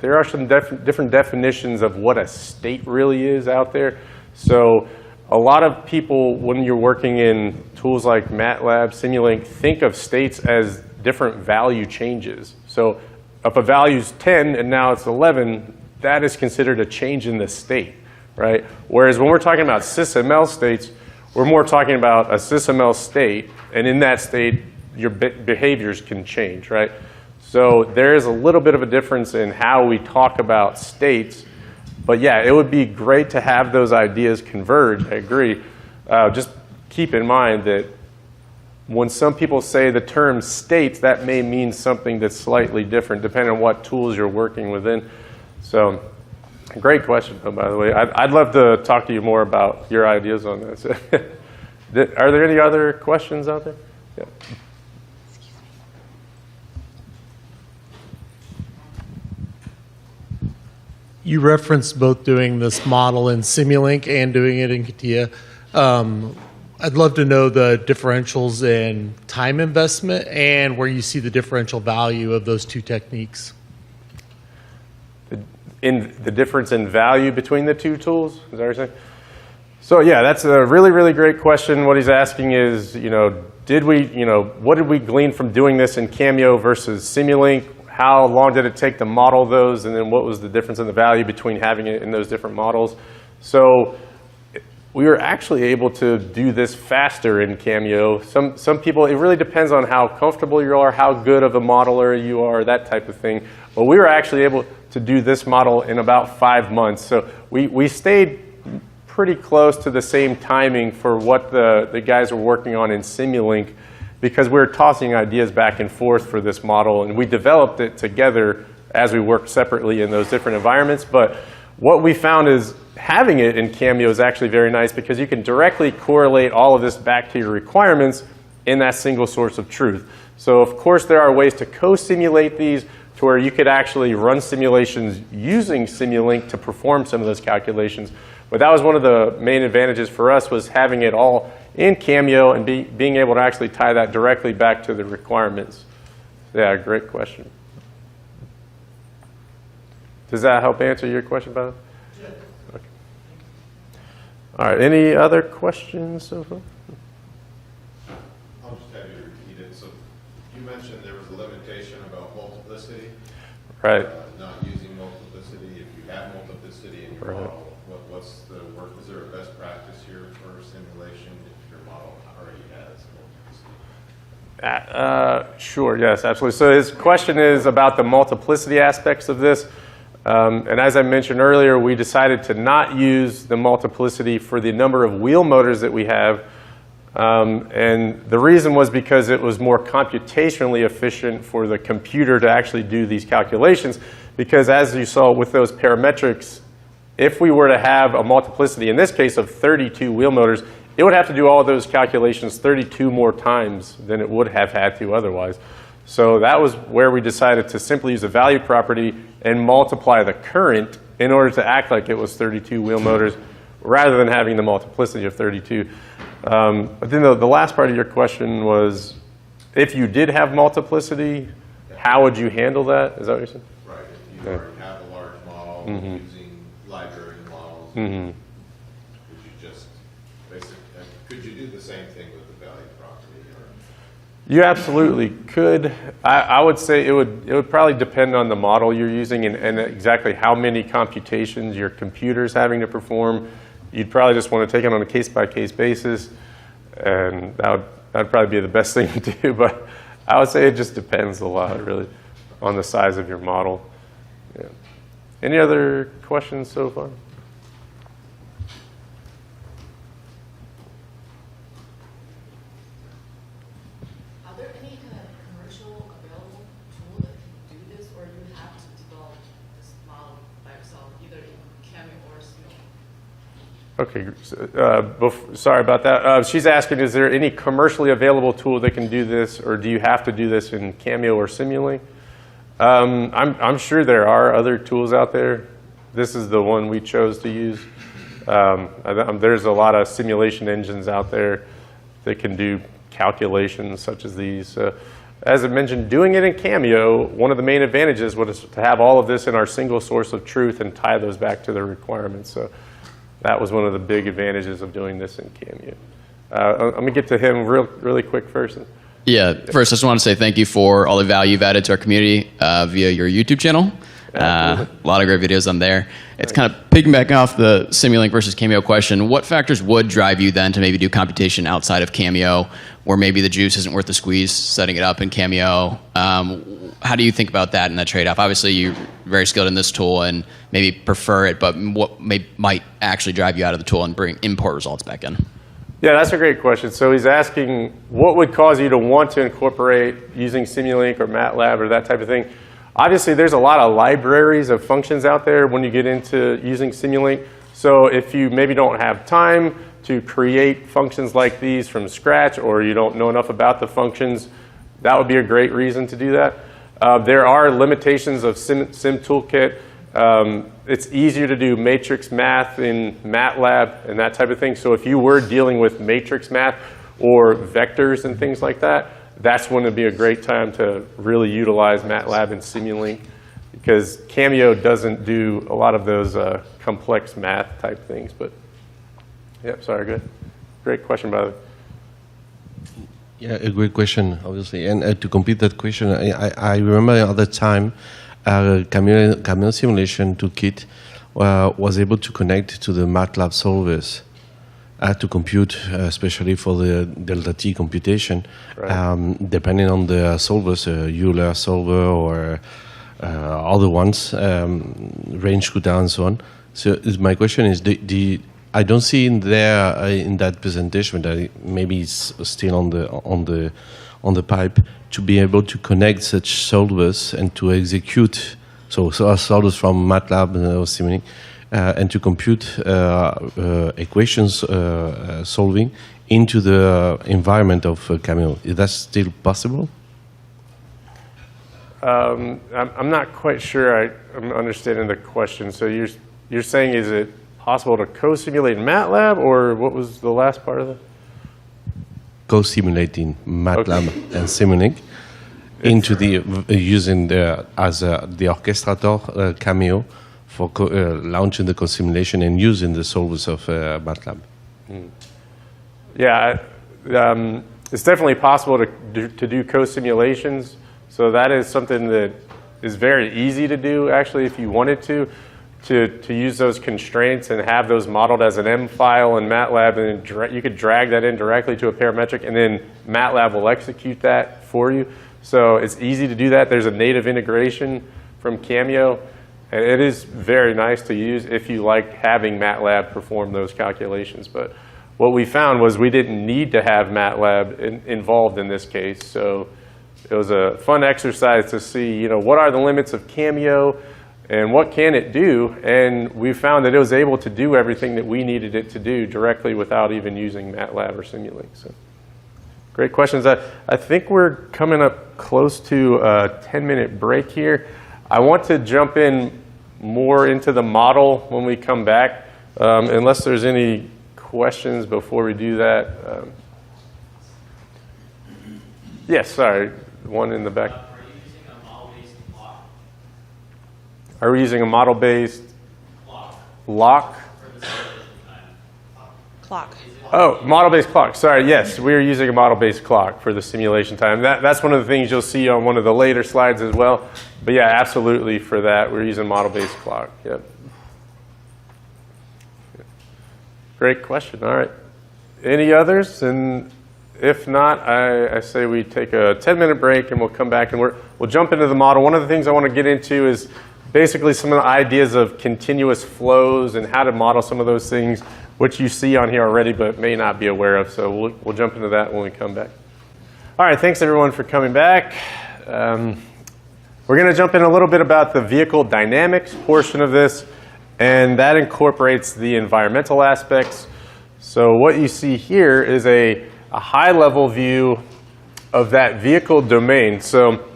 are some different definitions of what a state really is out there. So a lot of people, when you're working in tools like MATLAB, Simulink, think of states as different value changes. So if a value is 10 and now it's 11, that is considered a change in the state, right? Whereas when we're talking about sysml states, we're more talking about a sysml state, and in that state, your behaviors can change, right? So there is a little bit of a difference in how we talk about states, but yeah, it would be great to have those ideas converge, I agree. Just keep in mind that when some people say the term states, that may mean something that's slightly different depending on what tools you're working within. So, great question, by the way. I'd love to talk to you more about your ideas on this. Are there any other questions out there? Yeah. You referenced both doing this model in Simulink and doing it in CATIA. I'd love to know the differentials in time investment and where you see the differential value of those two techniques. In the difference in value between the two tools? Is that what you're saying? So yeah, that's a really, really great question. What he's asking is, what did we glean from doing this in Cameo versus Simulink? How long did it take to model those? And then what was the difference in the value between having it in those different models? So we were actually able to do this faster in Cameo. Some people, it really depends on how comfortable you are, how good of a modeler you are, that type of thing. But we were actually able to do this model in about 5 months. So we stayed pretty close to the same timing for what the guys were working on in Simulink, because we were tossing ideas back and forth for this model, and we developed it together as we worked separately in those different environments. But what we found is having it in Cameo is actually very nice because you can directly correlate all of this back to your requirements in that single source of truth. So of course there are ways to co-simulate these to where you could actually run simulations using Simulink to perform some of those calculations. But that was one of the main advantages for us, was having it all in Cameo and being able to actually tie that directly back to the requirements. Yeah, great question. Does that help answer your question, Bob? Yeah. Okay. All right, any other questions so far? I'll just have you repeat it. So you mentioned there was a limitation about multiplicity. Right. Not using multiplicity. If you have multiplicity in your model, what's the work? Is there a best practice here for simulation if your model already has multiplicity? Sure, yes, absolutely. So his question is about the multiplicity aspects of this. And as I mentioned earlier, we decided to not use the multiplicity for the number of wheel motors that we have. And the reason was because it was more computationally efficient for the computer to actually do these calculations. Because as you saw with those parametrics, if we were to have a multiplicity, in this case of 32 wheel motors, it would have to do all those calculations 32 more times than it would have had to otherwise. So that was where we decided to simply use a value property and multiply the current in order to act like it was 32 wheel motors rather than having the multiplicity of 32. But then the last part of your question was, if you did have multiplicity, how would you handle that? Is that what you're saying? Right. If you already have a large model using library models, could you just basically, could you do the same thing with the value property? Or? You absolutely could. I would say it would probably depend on the model you're using and exactly how many computations your computer's having to perform. You'd probably just want to take it on a case-by-case basis, and that'd probably be the best thing to do. But I would say it just depends a lot, really, on the size of your model. Yeah. Any other questions so far? Are there any kind of commercial available tool that can do this, or do you have to develop this model by yourself, either in Cameo or Simulink? Okay, sorry about that. She's asking, is there any commercially available tool that can do this, or do you have to do this in Cameo or Simulink? I'm sure there are other tools out there. This is the one we chose to use. There's a lot of simulation engines out there that can do calculations such as these. As I mentioned, doing it in Cameo, one of the main advantages was to have all of this in our single source of truth and tie those back to the requirements. So that was one of the big advantages of doing this in Cameo. I'm going to get to him really quick first. Yeah, first I just want to say thank you for all the value you've added to our community via your YouTube channel. Absolutely. A lot of great videos on there. It's kind of piggybacking off the Simulink versus Cameo question. What factors would drive you then to maybe do computation outside of Cameo, where maybe the juice isn't worth the squeeze setting it up in Cameo? How do you think about that in that trade-off? Obviously, you're very skilled in this tool and maybe prefer it, but what might actually drive you out of the tool and import results back in? Yeah, that's a great question. So he's asking, what would cause you to want to incorporate using Simulink or MATLAB or that type of thing? Obviously, there's a lot of libraries of functions out there when you get into using Simulink. So if you maybe don't have time to create functions like these from scratch, or you don't know enough about the functions, that would be a great reason to do that. There are limitations of Sim Toolkit. It's easier to do matrix math in MATLAB and that type of thing. So if you were dealing with matrix math or vectors and things like that, that's when it'd be a great time to really utilize MATLAB and Simulink, because Cameo doesn't do a lot of those complex math type things. But yep, sorry, good. Great question, by the way. Yeah, a great question, obviously. And to complete that question, I remember at the time, Cameo simulation toolkit was able to connect to the MATLAB solvers to compute, especially for the delta T computation, right. Depending on the solvers, Euler solver or other ones, range CUDA and so on. So my question is, I don't see in there in that presentation that maybe it's still on the pipe to be able to connect such solvers and to execute solvers from MATLAB or Simulink and to compute equations solving into the environment of Cameo. Is that still possible? I'm not quite sure I'm understanding the question. So you're saying, is it possible to co-simulate MATLAB, or what was the last part of it? Co-simulating MATLAB and Simulink into the using as the orchestrator Cameo for launching the co-simulation and using the solvers of MATLAB. Yeah, it's definitely possible to do co-simulations. So that is something that is very easy to do, actually, if you wanted to use those constraints and have those modeled as an M file in MATLAB, and you could drag that in directly to a parametric, and then MATLAB will execute that for you. So it's easy to do that. There's a native integration from Cameo, and it is very nice to use if you like having MATLAB perform those calculations. But what we found was we didn't need to have MATLAB involved in this case. So it was a fun exercise to see, what are the limits of Cameo and what can it do? And we found that it was able to do everything that we needed it to do directly without even using MATLAB or Simulink. So great questions. I think we're coming up close to a 10-minute break here. I want to jump in more into the model when we come back, unless there's any questions before we do that. Yes, sorry, one in the back. Are we using a model-based lock? Clock. Oh, model-based clock. Sorry, yes, we are using a model-based clock for the simulation time. That's one of the things you'll see on one of the later slides as well. But yeah, absolutely for that, we're using model-based clock. Yep. Great question. All right. Any others? And if not, I say we take a 10-minute break and we'll come back and we'll jump into the model. One of the things I want to get into is basically some of the ideas of continuous flows and how to model some of those things, which you see on here already but may not be aware of. So we'll jump into that when we come back. All right, thanks everyone for coming back. We're going to jump in a little bit about the vehicle dynamics portion of this, and that incorporates the environmental aspects. So what you see here is a high-level view of that vehicle domain. So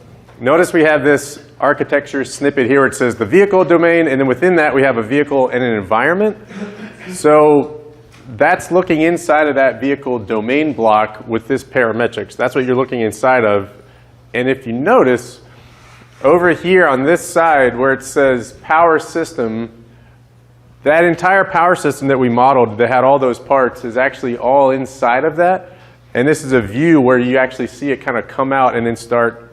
notice we have this architecture snippet here. It says the vehicle domain, and then within that we have a vehicle and an environment. So that's looking inside of that vehicle domain block with this parametrics. That's what you're looking inside of. And if you notice, over here on this side where it says power system, that entire power system that we modeled that had all those parts is actually all inside of that. And this is a view where you actually see it kind of come out and then start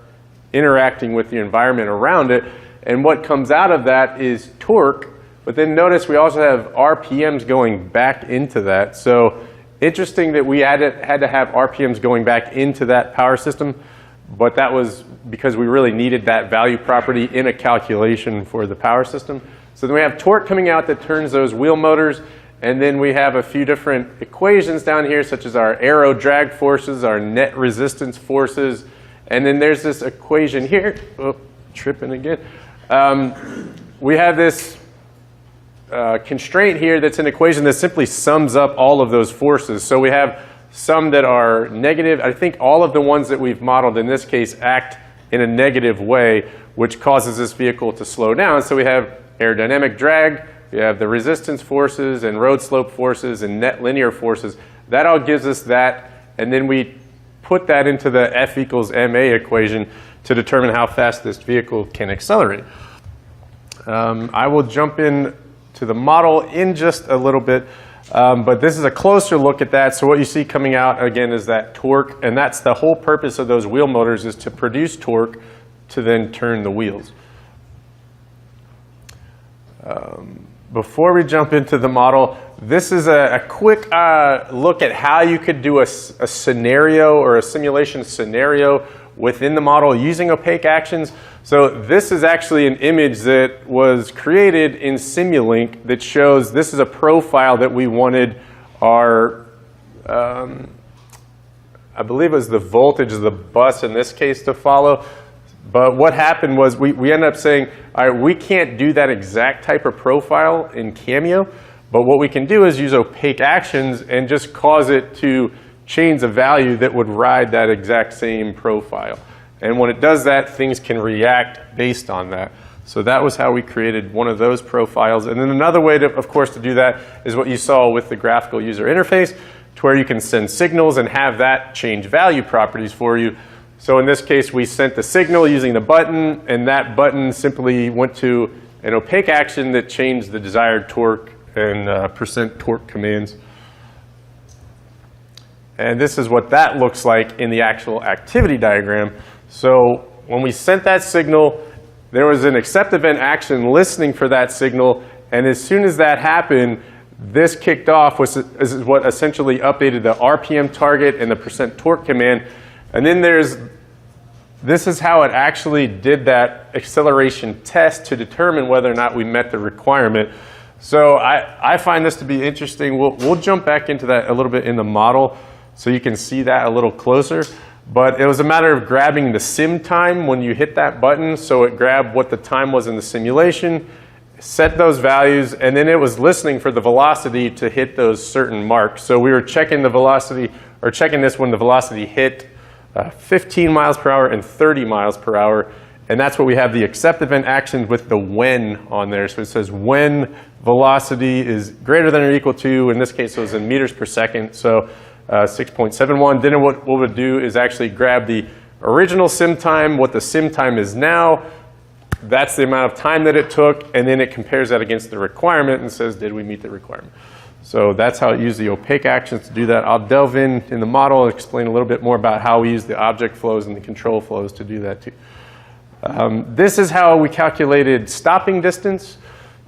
interacting with the environment around it. And what comes out of that is torque. But then notice we also have RPMs going back into that. So interesting that we had to have RPMs going back into that power system. But that was because we really needed that value property in a calculation for the power system. So then we have torque coming out that turns those wheel motors. And then we have a few different equations down here, such as our aero drag forces, our net resistance forces. And then there's this equation here. Oh, tripping again. We have this constraint here that's an equation that simply sums up all of those forces. So we have some that are negative. I think all of the ones that we've modeled in this case act in a negative way, which causes this vehicle to slow down. So we have aerodynamic drag, we have the resistance forces and road slope forces and net linear forces. That all gives us that, and then we put that into the F equals ma equation to determine how fast this vehicle can accelerate. I will jump in to the model in just a little bit, but this is a closer look at that. So what you see coming out again is that torque, and that's the whole purpose of those wheel motors, is to produce torque to then turn the wheels. Before we jump into the model, this is a quick look at how you could do a scenario or a simulation scenario within the model using opaque actions. So this is actually an image that was created in Simulink that shows this is a profile that we wanted our, I believe it was the voltage of the bus in this case to follow. But what happened was we ended up saying, all right, we can't do that exact type of profile in Cameo, but what we can do is use opaque actions and just cause it to change a value that would ride that exact same profile. And when it does that, things can react based on that. So that was how we created one of those profiles. And then another way, of course, to do that is what you saw with the graphical user interface, to where you can send signals and have that change value properties for you. So in this case, we sent the signal using the button, and that button simply went to an opaque action that changed the desired torque and percent torque commands. And this is what that looks like in the actual activity diagram. So when we sent that signal, there was an accept event action listening for that signal, and as soon as that happened, this kicked off, which is what essentially updated the RPM target and the percent torque command. And then this is how it actually did that acceleration test to determine whether or not we met the requirement. So I find this to be interesting. We'll jump back into that a little bit in the model so you can see that a little closer. But it was a matter of grabbing the sim time when you hit that button. So it grabbed what the time was in the simulation, set those values, and then it was listening for the velocity to hit those certain marks. So we were checking the velocity, or checking this when the velocity hit 15 miles per hour and 30 miles per hour. And that's what we have the accept event actions with the when on there. So it says when velocity is greater than or equal to, in this case it was in meters per second, so 6.71. Then what we'll do is actually grab the original sim time, what the sim time is now. That's the amount of time that it took, and then it compares that against the requirement and says, did we meet the requirement? So that's how it used the opaque actions to do that. I'll delve in the model and explain a little bit more about how we use the object flows and the control flows to do that too. This is how we calculated stopping distance.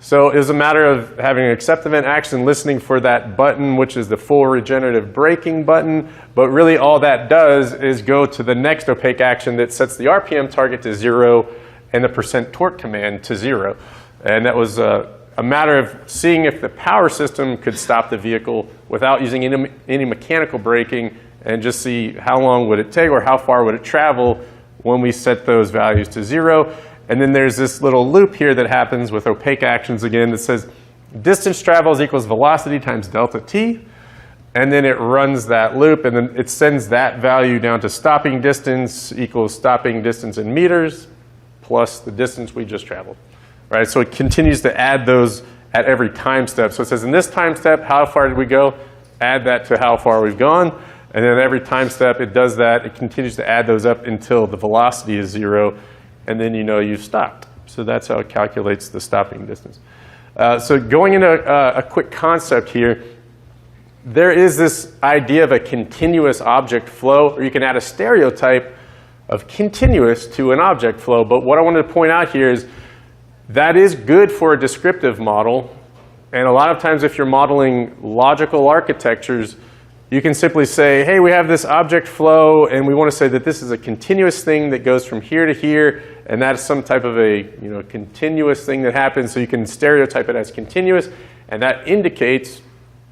So it was a matter of having an accept event action listening for that button, which is the full regenerative braking button. But really all that does is go to the next opaque action that sets the RPM target to 0 and the percent torque command to 0. And that was a matter of seeing if the power system could stop the vehicle without using any mechanical braking, and just see how long would it take or how far would it travel when we set those values to 0. And then there's this little loop here that happens with opaque actions again that says distance traveled equals velocity times delta t. And then it runs that loop, and then it sends that value down to stopping distance equals stopping distance in meters plus the distance we just traveled. Right? So it continues to add those at every time step. So it says in this time step, how far did we go? Add that to how far we've gone. And then every time step it does that. It continues to add those up until the velocity is 0. And then you know you've stopped. So that's how it calculates the stopping distance. So going into a quick concept here, there is this idea of a continuous object flow, or you can add a stereotype of continuous to an object flow. But what I wanted to point out here is That is good for a descriptive model. And a lot of times if you're modeling logical architectures, you can simply say, hey, we have this object flow, and we want to say that this is a continuous thing that goes from here to here, and that's some type of a continuous thing that happens, so you can stereotype it as continuous, and that indicates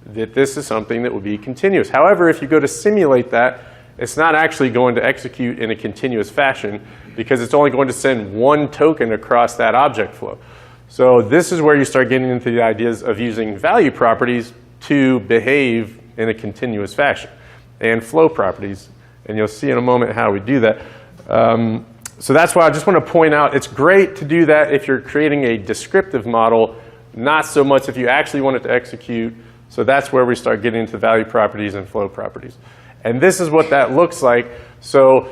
that this is something that will be continuous. However, if you go to simulate that, it's not actually going to execute in a continuous fashion because it's only going to send one token across that object flow. So this is where you start getting into the ideas of using value properties to behave in a continuous fashion, and flow properties. And you'll see in a moment how we do that. So that's why I just want to point out it's great to do that if you're creating a descriptive model, not so much if you actually want it to execute. So that's where we start getting into value properties and flow properties. And this is what that looks like. So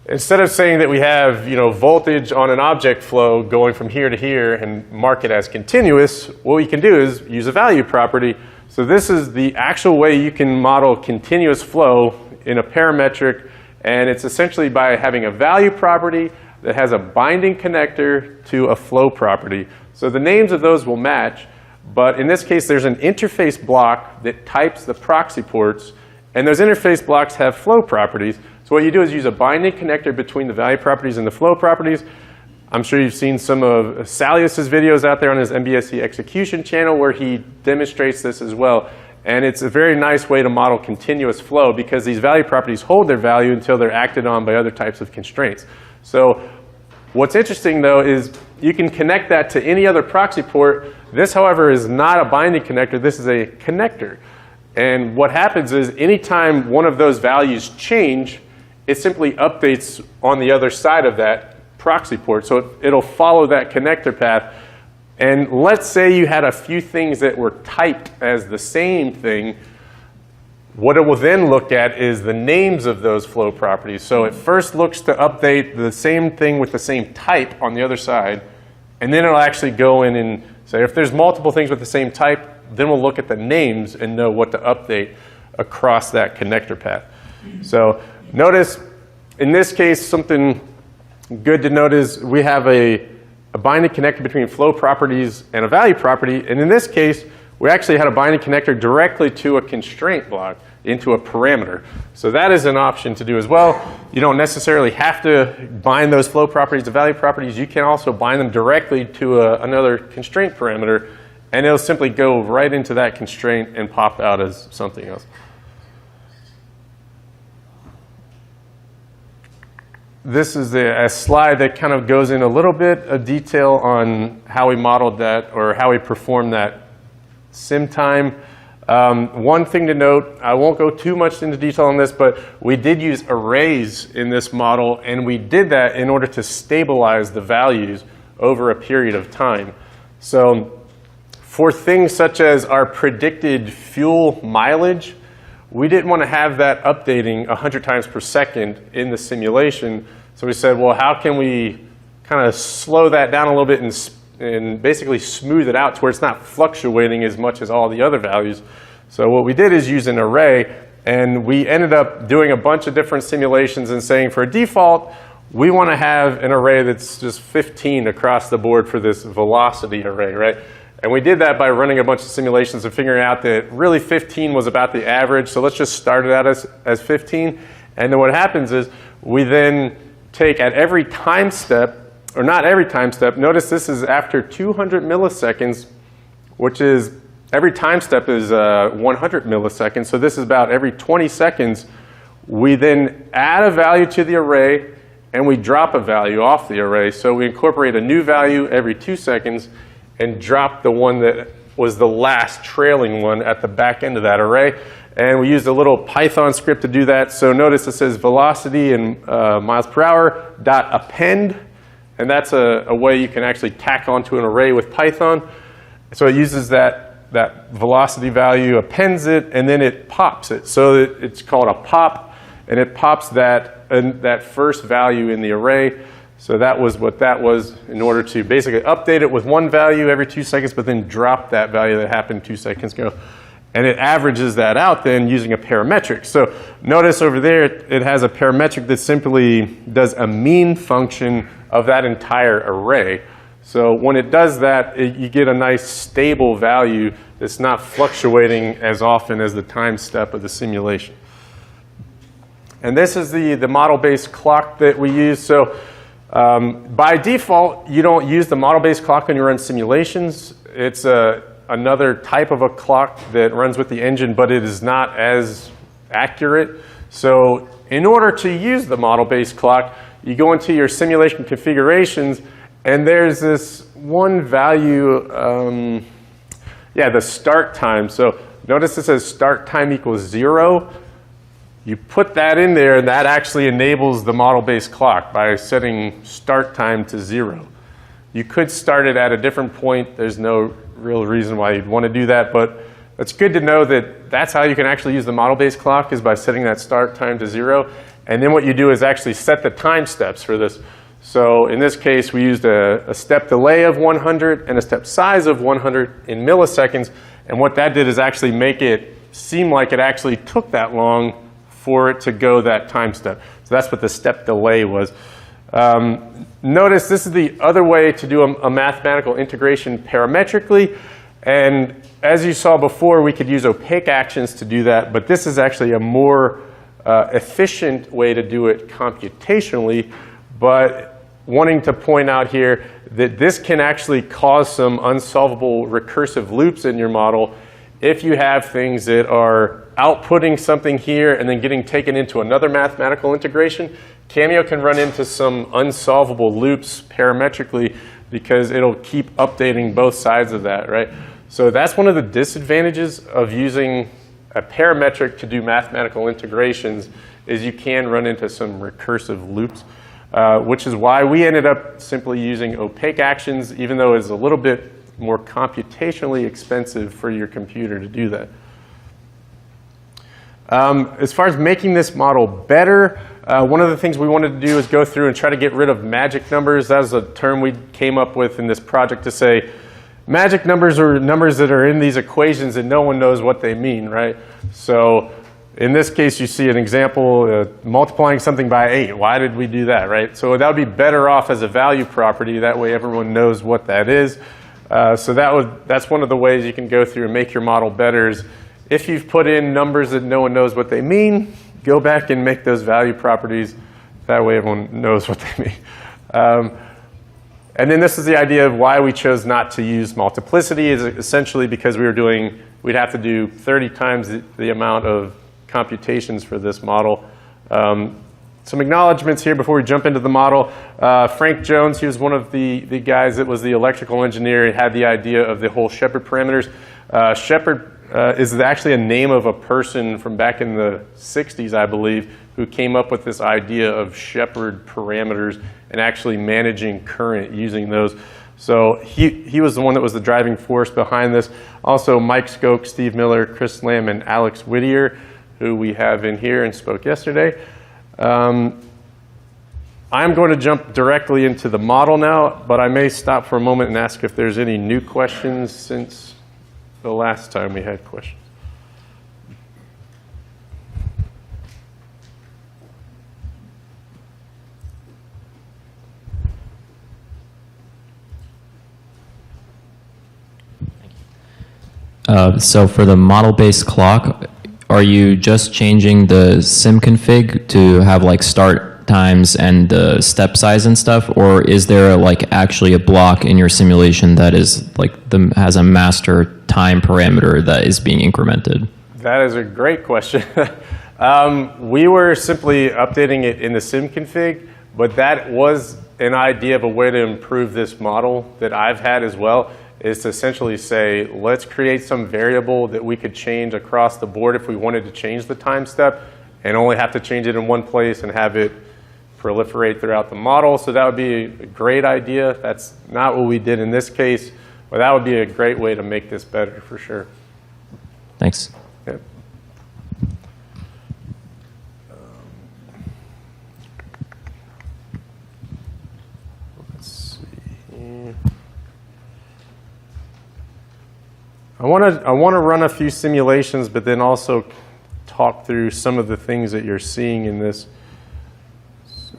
instead of saying that we have voltage on an object flow going from here to here and mark it as continuous, what we can do is use a value property. So this is the actual way you can model continuous flow in a parametric, and it's essentially by having a value property that has a binding connector to a flow property. So the names of those will match, but in this case there's an interface block that types the proxy ports, and those interface blocks have flow properties. So what you do is use a binding connector between the value properties and the flow properties. I'm sure you've seen some of Salius's videos out there on his MBSE execution channel where he demonstrates this as well. And it's a very nice way to model continuous flow because these value properties hold their value until they're acted on by other types of constraints. So what's interesting though is you can connect that to any other proxy port. This, however, is not a binding connector. This is a connector. And what happens is anytime one of those values change, it simply updates on the other side of that proxy port. So it'll follow that connector path. And let's say you had a few things that were typed as the same thing. What it will then look at is the names of those flow properties. So it first looks to update the same thing with the same type on the other side. And then it'll actually go in and say, if there's multiple things with the same type, then we'll look at the names and know what to update across that connector path. So notice, in this case, something good to note is we have a binding connector between flow properties and a value property. And in this case, we actually had a binding connector directly to a constraint block into a parameter. So that is an option to do as well. You don't necessarily have to bind those flow properties to value properties. You can also bind them directly to another constraint parameter, and it'll simply go right into that constraint and pop out as something else. This is a slide that kind of goes in a little bit of detail on how we modeled that or how we performed that sim time. One thing to note, I won't go too much into detail on this, but we did use arrays in this model, and we did that in order to stabilize the values over a period of time. So for things such as our predicted fuel mileage, we didn't want to have that updating 100 times per second in the simulation. So we said, well, how can we kind of slow that down a little bit and basically smooth it out to where it's not fluctuating as much as all the other values. So what we did is use an array, and we ended up doing a bunch of different simulations and saying for a default, we want to have an array that's just 15 across the board for this velocity array, right? And we did that by running a bunch of simulations and figuring out that really 15 was about the average. So let's just start it out as 15. And then what happens is we then take at every time step, or not every time step, notice this is after 200 milliseconds, which is every time step is 100 milliseconds. So this is about every 20 seconds. We then add a value to the array, and we drop a value off the array. So we incorporate a new value every 2 seconds and drop the one that was the last trailing one at the back end of that array. And we used a little Python script to do that. So notice it says velocity in miles per hour dot append. And that's a way you can actually tack onto an array with Python. So it uses that velocity value, appends it, and then it pops it. So it's called a pop, and it pops that first value in the array. So that was what that was in order to basically update it with one value every 2 seconds, but then drop that value that happened 2 seconds ago. And it averages that out then using a parametric. So notice over there, it has a parametric that simply does a mean function of that entire array. So when it does that, you get a nice stable value that's not fluctuating as often as the time step of the simulation. And this is the model-based clock that we use. So by default, you don't use the model-based clock when you run simulations. It's another type of a clock that runs with the engine, but it is not as accurate. So in order to use the model-based clock, you go into your simulation configurations, and there's this one value, the start time. So notice it says start time equals 0. You put that in there, and that actually enables the model-based clock by setting start time to 0. You could start it at a different point. There's no real reason why you'd want to do that, but it's good to know that that's how you can actually use the model-based clock, is by setting that start time to 0. And then what you do is actually set the time steps for this. So in this case, we used a step delay of 100 and a step size of 100 in milliseconds. And what that did is actually make it seem like it actually took that long for it to go that time step. So that's what the step delay was. Notice this is the other way to do a mathematical integration parametrically. And as you saw before, we could use opaque actions to do that, but this is actually a more efficient way to do it computationally. But wanting to point out here that this can actually cause some unsolvable recursive loops in your model if you have things that are outputting something here and then getting taken into another mathematical integration. Cameo can run into some unsolvable loops parametrically because it'll keep updating both sides of that, right? So that's one of the disadvantages of using a parametric to do mathematical integrations, is you can run into some recursive loops, which is why we ended up simply using opaque actions, even though it's a little bit more computationally expensive for your computer to do that. As far as making this model better, one of the things we wanted to do is go through and try to get rid of magic numbers. That was a term we came up with in this project to say magic numbers are numbers that are in these equations and no one knows what they mean, right? So in this case, you see an example, multiplying something by 8. Why did we do that, right? So that would be better off as a value property. That way everyone knows what that is. So that's one of the ways you can go through and make your model better. Is if you've put in numbers that no one knows what they mean, go back and make those value properties. That way everyone knows what they mean. And then this is the idea of why we chose not to use multiplicity, is essentially because we'd have to do 30 times the amount of computations for this model. Some acknowledgments here before we jump into the model. Frank Jones, he was one of the guys that was the electrical engineer. He had the idea of the whole Shepherd parameters. Shepherd is actually a name of a person from back in the 60s, I believe, who came up with this idea of Shepherd parameters and actually managing current using those. So he was the one that was the driving force behind this. Also, Mike Skoke, Steve Miller, Chris Lamb, and Alex Whittier, who we have in here and spoke yesterday. I'm going to jump directly into the model now, but I may stop for a moment and ask if there's any new questions since the last time we had questions. So for the model-based clock, are you just changing the sim config to have like start times and the step size and stuff, or is there like actually a block in your simulation that is like has a master time parameter that is being incremented? That is a great question. We were simply updating it in the sim config, but that was an idea of a way to improve this model that I've had as well, is to essentially say, let's create some variable that we could change across the board if we wanted to change the time step and only have to change it in one place and have it proliferate throughout the model. So that would be a great idea. That's not what we did in this case, but that would be a great way to make this better for sure. Thanks. Yep. Let's see. I want to run a few simulations, but then also talk through some of the things that you're seeing in this. So,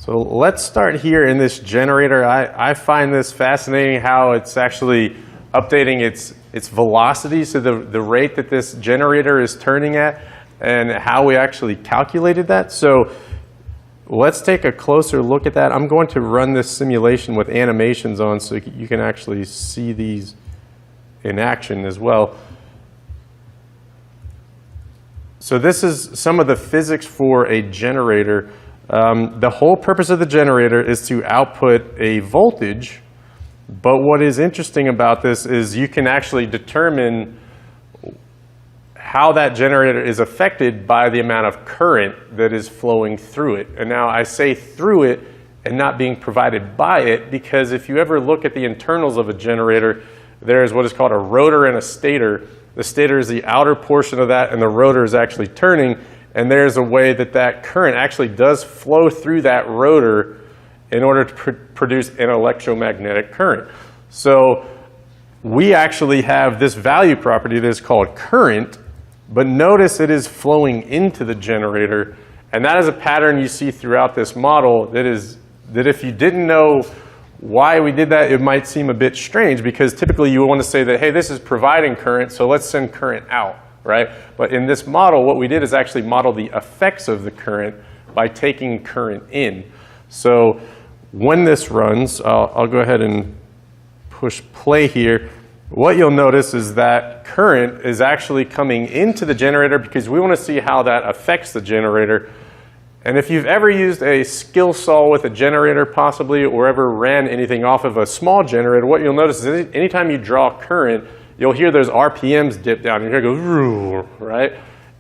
So let's start here in this generator. I find this fascinating how it's actually updating its velocity, so the rate that this generator is turning at, and how we actually calculated that. So let's take a closer look at that. I'm going to run this simulation with animations on so you can actually see these in action as well. So this is some of the physics for a generator. The whole purpose of the generator is to output a voltage, but what is interesting about this is you can actually determine how that generator is affected by the amount of current that is flowing through it. And now I say through it and not being provided by it, because if you ever look at the internals of a generator, there is what is called a rotor and a stator. The stator is the outer portion of that, and the rotor is actually turning, and there's a way that that current actually does flow through that rotor in order to produce an electromagnetic current. So we actually have this value property that is called current, but notice it is flowing into the generator, and that is a pattern you see throughout this model that if you didn't know why we did that, it might seem a bit strange, because typically you want to say that, hey, this is providing current, so let's send current out, right? But in this model, what we did is actually model the effects of the current by taking current in. So when this runs, I'll go ahead and push play here. What you'll notice is that current is actually coming into the generator because we want to see how that affects the generator. And if you've ever used a skill saw with a generator possibly, or ever ran anything off of a small generator, what you'll notice is anytime you draw current, you'll hear those RPMs dip down. You hear it go, right?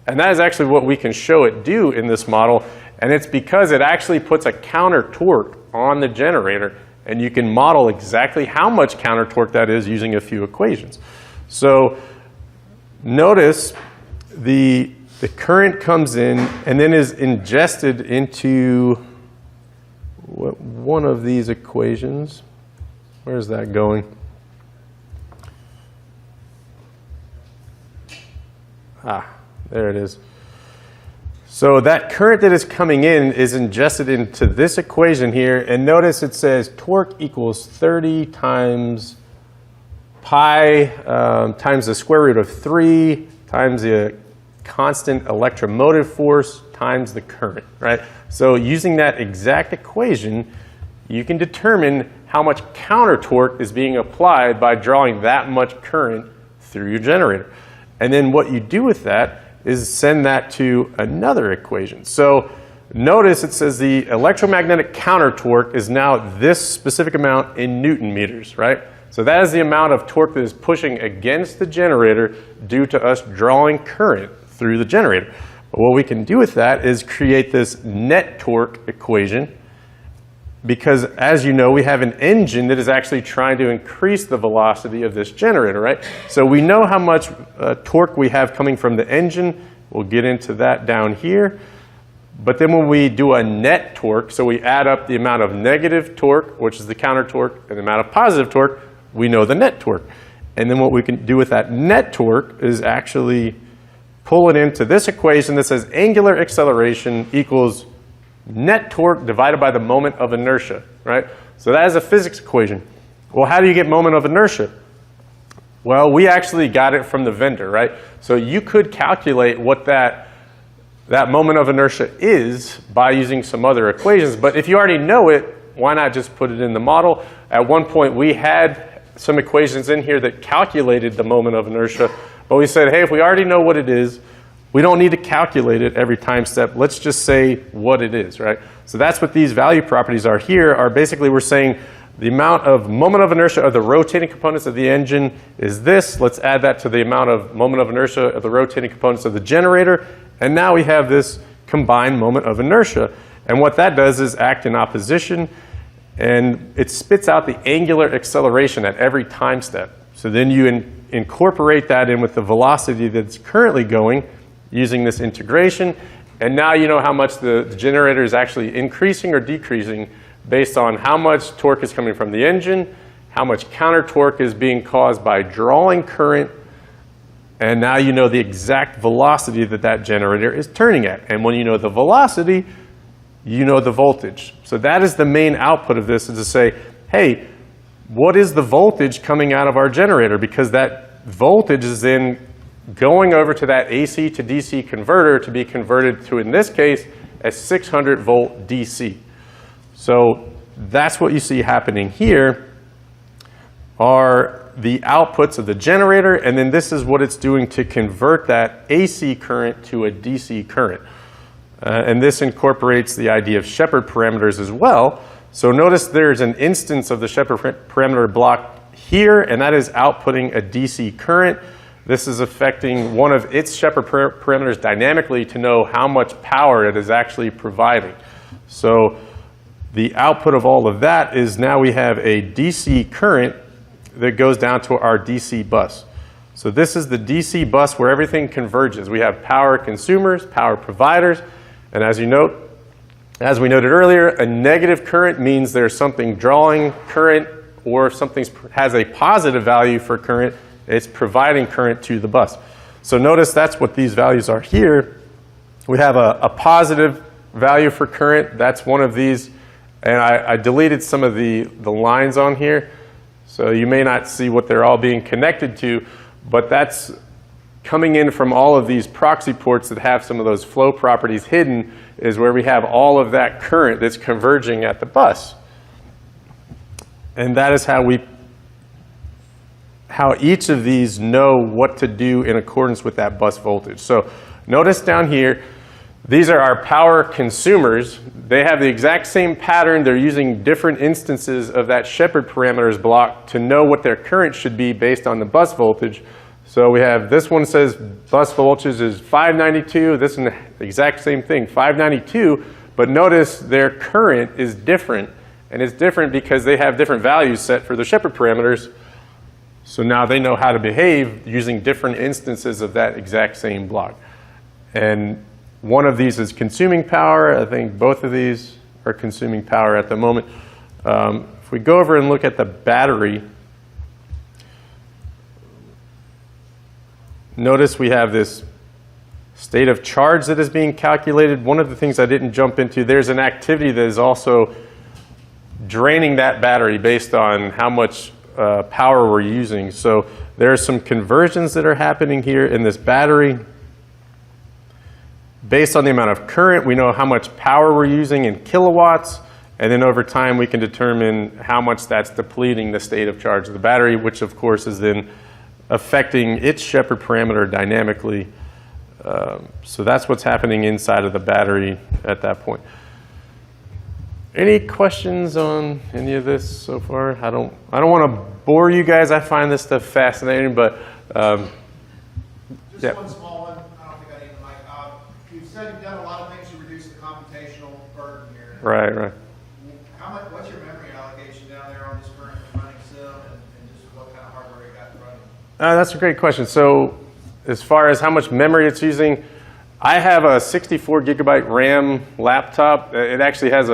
And that is actually what we can show it do in this model. And it's because it actually puts a counter torque on the generator. And you can model exactly how much counter torque that is using a few equations. So notice the current comes in and then is ingested into one of these equations. Where's that going? There it is. So that current that is coming in is ingested into this equation here, and notice it says torque equals 30 times pi times the square root of 3 times the constant electromotive force times the current, right? So using that exact equation, you can determine how much counter torque is being applied by drawing that much current through your generator. And then what you do with that is send that to another equation. So notice it says the electromagnetic counter torque is now this specific amount in Newton meters, right? So that is the amount of torque that is pushing against the generator due to us drawing current through the generator. But what we can do with that is create this net torque equation, because as you know, we have an engine that is actually trying to increase the velocity of this generator, right? So we know how much torque we have coming from the engine. We'll get into that down here. But then when we do a net torque, so we add up the amount of negative torque, which is the counter torque, and the amount of positive torque, we know the net torque. And then what we can do with that net torque is actually pull it into this equation that says angular acceleration equals net torque divided by the moment of inertia, right? So that is a physics equation. Well, how do you get moment of inertia? Well, we actually got it from the vendor, right? So you could calculate what that moment of inertia is by using some other equations, but if you already know it, why not just put it in the model? At one point, we had some equations in here that calculated the moment of inertia, but we said, hey, if we already know what it is, we don't need to calculate it every time step. Let's just say what it is, right? So that's what these value properties are here, are basically we're saying the amount of moment of inertia of the rotating components of the engine is this. Let's add that to the amount of moment of inertia of the rotating components of the generator. And now we have this combined moment of inertia. And what that does is act in opposition, and it spits out the angular acceleration at every time step. So then you incorporate that in with the velocity that's currently going using this integration, and now you know how much the generator is actually increasing or decreasing based on how much torque is coming from the engine, how much counter torque is being caused by drawing current, and now you know the exact velocity that that generator is turning at. And when you know the velocity, you know the voltage. So that is the main output of this, is to say, hey, what is the voltage coming out of our generator? Because that voltage is then going over to that AC to DC converter to be converted to, in this case, a 600 volt DC. So that's what you see happening here are the outputs of the generator, and then this is what it's doing to convert that AC current to a DC current. And this incorporates the idea of Shepherd parameters as well. So notice there's an instance of the Shepherd parameter block here, and that is outputting a DC current. This is affecting one of its Shepherd parameters dynamically to know how much power it is actually providing. So the output of all of that is now we have a DC current that goes down to our DC bus. So this is the DC bus where everything converges. We have power consumers, power providers, and as we noted earlier, a negative current means there's something drawing current, or if something has a positive value for current, it's providing current to the bus. So notice that's what these values are here. We have a positive value for current. That's one of these. And I deleted some of the lines on here. So you may not see what they're all being connected to, but that's coming in from all of these proxy ports that have some of those flow properties hidden, is where we have all of that current that's converging at the bus. And that is how each of these know what to do in accordance with that bus voltage. So notice down here, these are our power consumers. They have the exact same pattern. They're using different instances of that Shepherd parameters block to know what their current should be based on the bus voltage. So we have, this one says bus voltage is 592. This is the exact same thing, 592. But notice their current is different. And it's different because they have different values set for the Shepherd parameters. So now they know how to behave using different instances of that exact same block. And one of these is consuming power. I think both of these are consuming power at the moment. If we go over and look at the battery, notice we have this state of charge that is being calculated. One of the things I didn't jump into, there's an activity that is also draining that battery based on how much power we're using. So there are some conversions that are happening here in this battery. Based on the amount of current, we know how much power we're using in kilowatts, and then over time we can determine how much that's depleting the state of charge of the battery, which of course is then affecting its Shepherd parameter dynamically. So that's what's happening inside of the battery at that point. Any questions on any of this so far? I don't want to bore you guys. I find this stuff fascinating, but just yeah. one small one. I don't think I need the mic. You've said you've done a lot of things to reduce the computational burden here. Right. What's your memory allocation down there on this current running sim, and just what kind of hardware you got running? That's a great question. So as far as how much memory it's using, I have a 64 gigabyte RAM laptop. It actually has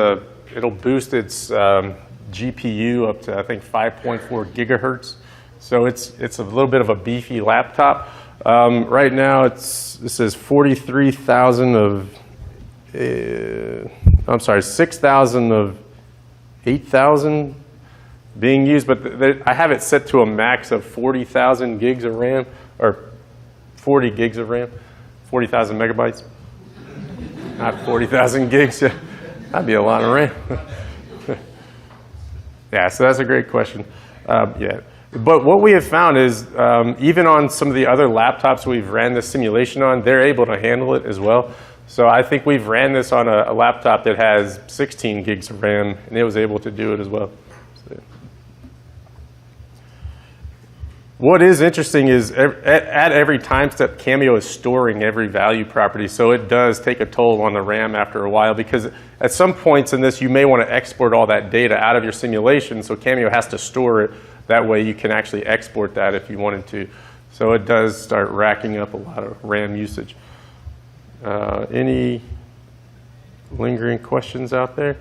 it'll boost its GPU up to, I think, 5.4 gigahertz. So it's a little bit of a beefy laptop. Right now this is 43,000 of, 6,000 of 8,000 being used, but I have it set to a max of 40,000 gigs of RAM, or 40 gigs of RAM, 40,000 megabytes, not 40,000 gigs. That'd be a lot of RAM. Yeah, so that's a great question. Yeah, but what we have found is even on some of the other laptops we've ran this simulation on, they're able to handle it as well. So I think we've ran this on a laptop that has 16 gigs of RAM, and it was able to do it as well. So, what is interesting is at every time step, Cameo is storing every value property, so it does take a toll on the RAM after a while, because at some points in this, you may want to export all that data out of your simulation, so Cameo has to store it. That way you can actually export that if you wanted to. So it does start racking up a lot of RAM usage. Any lingering questions out there?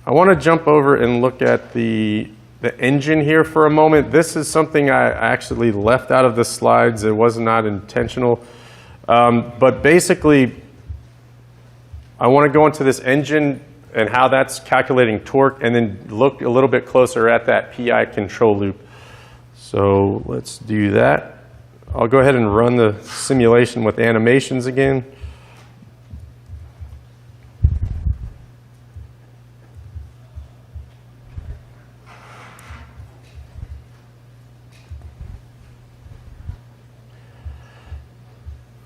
I want to jump over and look at the engine here for a moment. This is something I actually left out of the slides. It was not intentional. But basically, I want to go into this engine and how that's calculating torque, and then look a little bit closer at that PI control loop. So let's do that. I'll go ahead and run the simulation with animations again.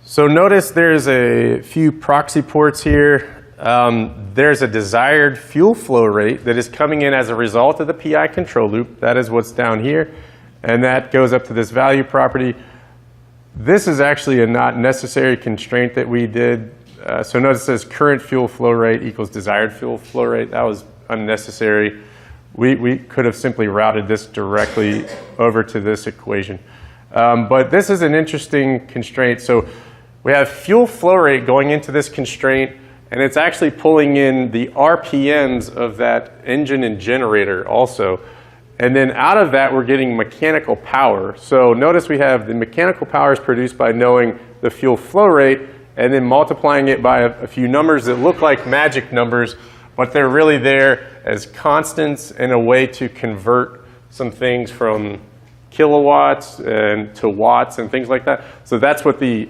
So notice there's a few proxy ports here. There's a desired fuel flow rate that is coming in as a result of the PI control loop. That is what's down here. And that goes up to this value property. This is actually a not necessary constraint that we did. So notice it says current fuel flow rate equals desired fuel flow rate. That was unnecessary. We could have simply routed this directly over to this equation. But this is an interesting constraint. So we have fuel flow rate going into this constraint, and it's actually pulling in the RPMs of that engine and generator also. And then out of that, we're getting mechanical power. So notice we have the mechanical power is produced by knowing the fuel flow rate and then multiplying it by a few numbers that look like magic numbers, but they're really there as constants and a way to convert some things from kilowatts and to watts and things like that. So that's what the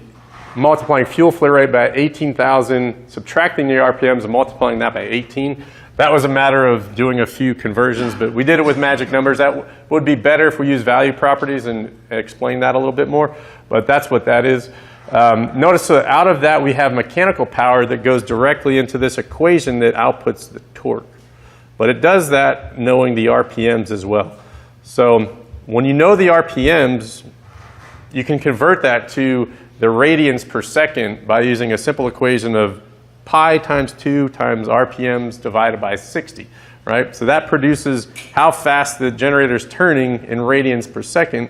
multiplying fuel flow rate by 18,000, subtracting the RPMs and multiplying that by 18. That was a matter of doing a few conversions, but we did it with magic numbers. That would be better if we use value properties and explain that a little bit more, but that's what that is. Notice out of that we have mechanical power that goes directly into this equation that outputs the torque. But it does that knowing the RPMs as well. So when you know the RPMs, you can convert that to the radians per second by using a simple equation of pi times 2 times RPMs divided by 60, right? So that produces how fast the generator is turning in radians per second,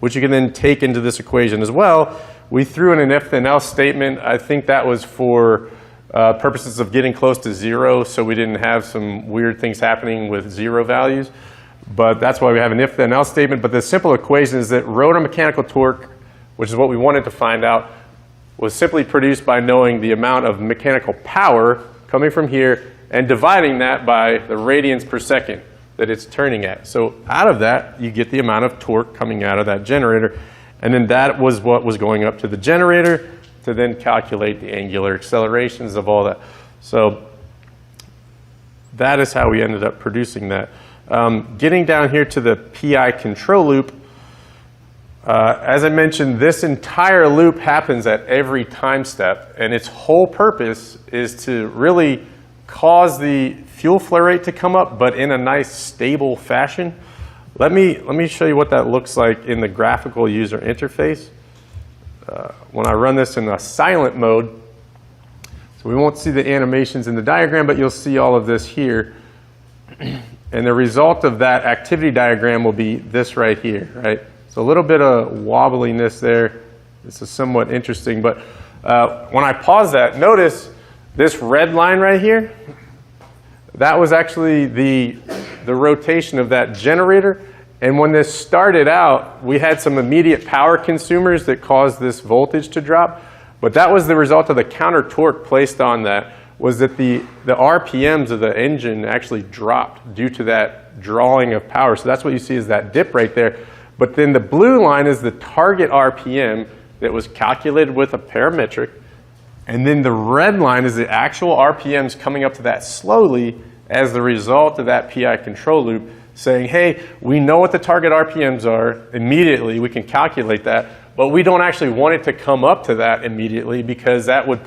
which you can then take into this equation as well. We threw in an if then else statement. I think that was for purposes of getting close to 0, so we didn't have some weird things happening with 0 values. But that's why we have an if then else statement. But the simple equation is that rotor mechanical torque, which is what we wanted to find out, was simply produced by knowing the amount of mechanical power coming from here and dividing that by the radians per second that it's turning at. So out of that, you get the amount of torque coming out of that generator. And then that was what was going up to the generator to then calculate the angular accelerations of all that. So that is how we ended up producing that. Getting down here to the PI control loop, as I mentioned, this entire loop happens at every time step, and its whole purpose is to really cause the fuel flow rate to come up, but in a nice stable fashion. Let me show you what that looks like in the graphical user interface. When I run this in a silent mode, so we won't see the animations in the diagram, but you'll see all of this here. And the result of that activity diagram will be this right here, right? So a little bit of wobbliness there. This is somewhat interesting, but when I pause that, notice this red line right here. That was actually the rotation of that generator. And when this started out, we had some immediate power consumers that caused this voltage to drop. But that was the result of the counter torque placed on that, was that the RPMs of the engine actually dropped due to that drawing of power. So that's what you see is that dip right there. But then the blue line is the target RPM that was calculated with a parametric. And then the red line is the actual RPMs coming up to that slowly as the result of that PI control loop, saying, hey, we know what the target RPMs are immediately. We can calculate that. But we don't actually want it to come up to that immediately because that would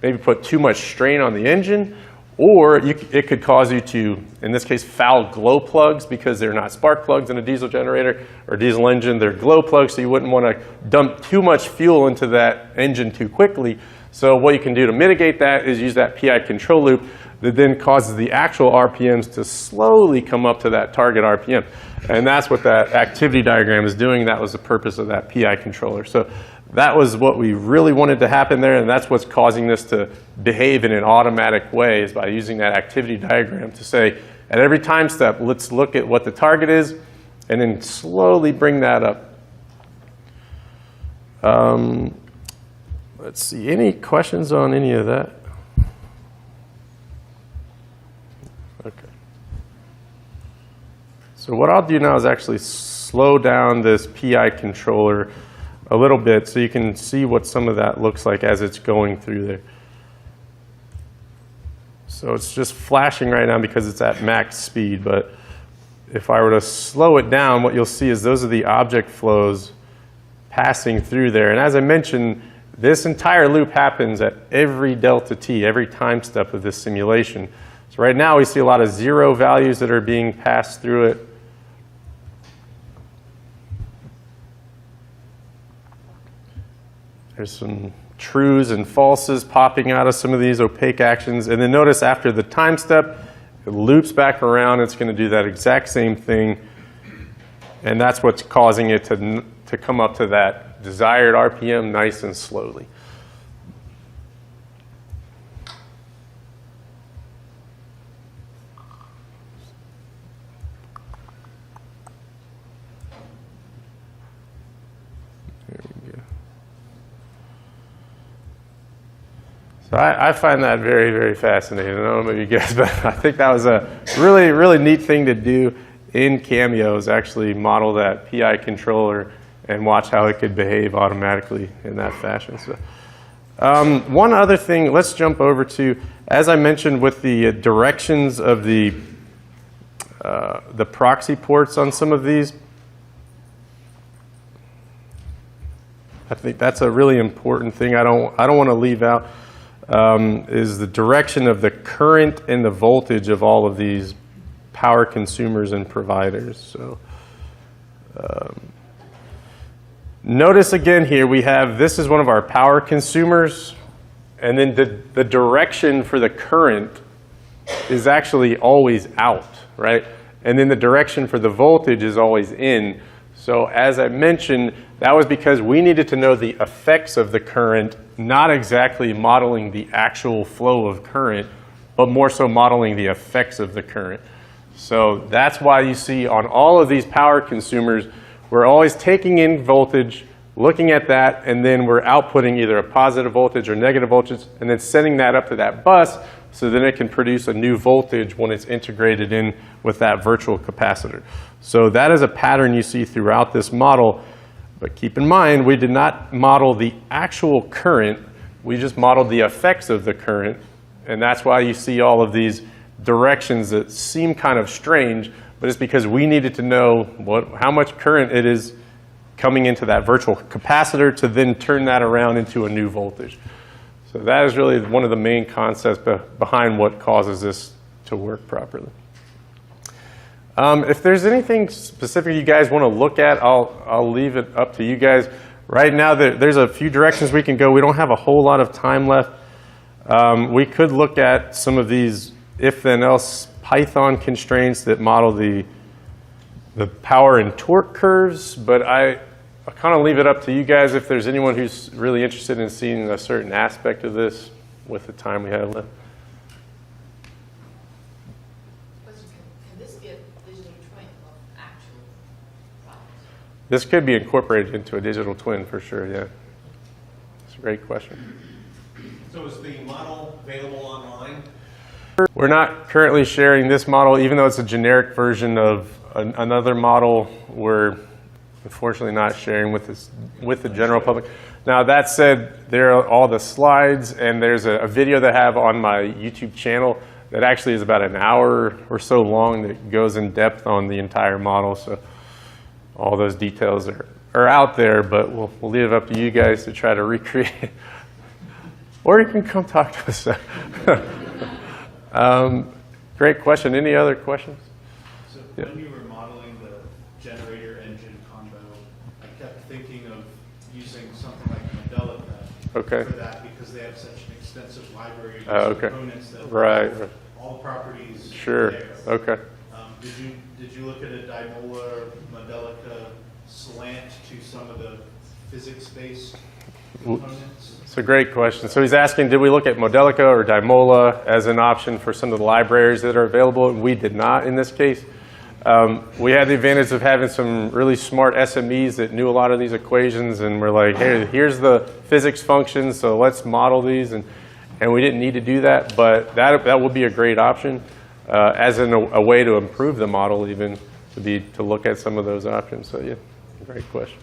maybe put too much strain on the engine. Or it could cause you to, in this case, foul glow plugs because they're not spark plugs in a diesel generator or diesel engine. They're glow plugs, so you wouldn't want to dump too much fuel into that engine too quickly. So what you can do to mitigate that is use that PI control loop that then causes the actual RPMs to slowly come up to that target RPM. And that's what that activity diagram is doing. That was the purpose of that PI controller. So that was what we really wanted to happen there, and that's what's causing this to behave in an automatic way, is by using that activity diagram to say, at every time step, let's look at what the target is, and then slowly bring that up. let's see, any questions on any of that? Okay. So what I'll do now is actually slow down this PI controller a little bit so you can see what some of that looks like as it's going through there. So it's just flashing right now because it's at max speed, but if I were to slow it down, what you'll see is those are the object flows passing through there. And as I mentioned, this entire loop happens at every delta t, every time step of this simulation. So right now we see a lot of 0 values that are being passed through it. There's some trues and falses popping out of some of these opaque actions. And then notice after the time step, it loops back around. It's going to do that exact same thing. And that's what's causing it to come up to that desired RPM nice and slowly. So I find that very, very fascinating. I don't know about you guys, but I think that was a really, really neat thing to do in Cameo is actually model that PI controller and watch how it could behave automatically in that fashion. So, one other thing, let's jump over to, as I mentioned with the directions of the proxy ports on some of these, I think that's a really important thing I don't want to leave out. Is the direction of the current and the voltage of all of these power consumers and providers. So notice again here we have, this is one of our power consumers, and then the direction for the current is actually always out, right? And then the direction for the voltage is always in. So as I mentioned, that was because we needed to know the effects of the current, not exactly modeling the actual flow of current, but more so modeling the effects of the current. So that's why you see on all of these power consumers, we're always taking in voltage, looking at that, and then we're outputting either a positive voltage or negative voltage, and then sending that up to that bus so then it can produce a new voltage when it's integrated in with that virtual capacitor. So that is a pattern you see throughout this model. But keep in mind, we did not model the actual current. We just modeled the effects of the current. And that's why you see all of these directions that seem kind of strange, but it's because we needed to know how much current it is coming into that virtual capacitor to then turn that around into a new voltage. So that is really one of the main concepts behind what causes this to work properly. If there's anything specific you guys want to look at, I'll leave it up to you guys. Right now, there's a few directions we can go. We don't have a whole lot of time left. We could look at some of these if-then-else Python constraints that model the power and torque curves, but I'll kind of leave it up to you guys if there's anyone who's really interested in seeing a certain aspect of this with the time we have left. This could be incorporated into a digital twin for sure, yeah. That's a great question. So is the model available online? We're not currently sharing this model, even though it's a generic version of another model. We're unfortunately not sharing with the general public. Now that said, there are all the slides, and there's a video that I have on my YouTube channel that actually is about an hour or so long that goes in depth on the entire model. So all those details are out there, but we'll leave it up to you guys to try to recreate it. Or you can come talk to us. Great question. Any other questions? So when you were modeling the generator engine combo, I kept thinking of using something like Modelica for that because they have such an extensive library of components that all the properties Sure. there. Okay. Did you look at a Dymola Modelica slant to some of the physics-based components? It's a great question. So he's asking, did we look at Modelica or Dymola as an option for some of the libraries that are available? And we did not in this case. We had the advantage of having some really smart SMEs that knew a lot of these equations, and we're like, hey, here's the physics functions, so let's model these. And we didn't need to do that, but that would be a great option as in a way to improve the model, even to look at some of those options. So yeah, great question.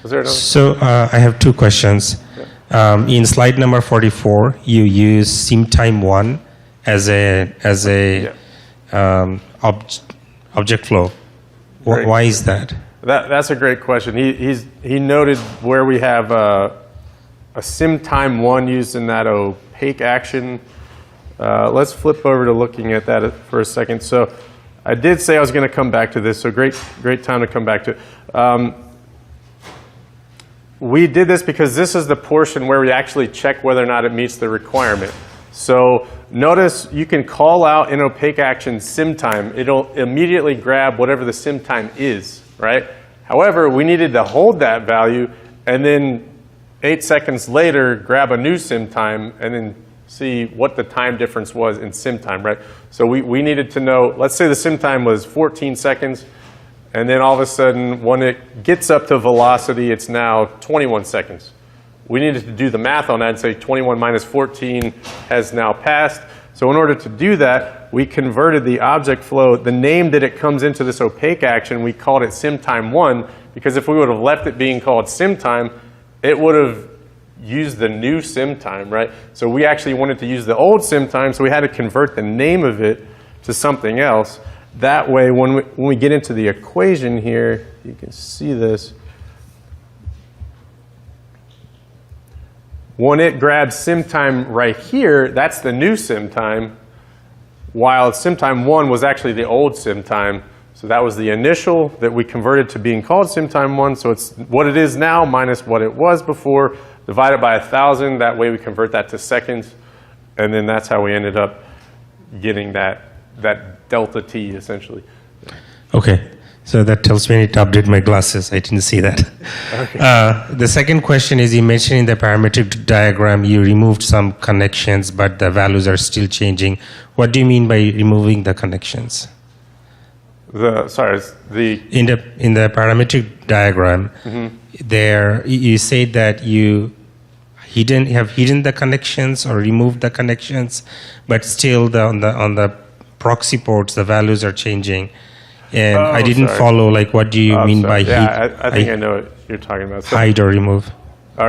Was there another? So I have two questions. Yeah. In slide number 44, you use SimTime1 as a object flow. Why is that? That's a great question. He noted where we have a SimTime1 used in that opaque action. Let's flip over to looking at that for a second. So I did say I was going to come back to this, so great time to come back to it. We did this because this is the portion where we actually check whether or not it meets the requirement. So notice you can call out in opaque action SimTime. It'll immediately grab whatever the SimTime is, right? However, we needed to hold that value and then 8 seconds later grab a new SimTime and then see what the time difference was in SimTime, right? So we needed to know, let's say the SimTime was 14 seconds, and then all of a sudden when it gets up to velocity, it's now 21 seconds. We needed to do the math on that and say 21 minus 14 has now passed. So in order to do that, we converted the object flow, the name that it comes into this opaque action, we called it SimTime1, because if we would have left it being called SimTime, it would have used the new SimTime, right? So we actually wanted to use the old SimTime, so we had to convert the name of it to something else. That way, when we get into the equation here, you can see this. When it grabs SimTime right here, that's the new SimTime, while SimTime1 was actually the old SimTime. So that was the initial that we converted to being called SimTime1. So it's what it is now minus what it was before, divided by 1,000. That way we convert that to seconds. And then that's how we ended up getting that delta T, essentially. Okay. So that tells me I need to update my glasses. I didn't see that. Okay. The second question is, you mentioned in the parametric diagram you removed some connections, but the values are still changing. What do you mean by removing the connections? In the parametric diagram, there you say that you have hidden the connections or removed the connections, but still on the proxy ports the values are changing. And I didn't follow, like, what do you mean by I think I know what you're talking about. So, hide or remove?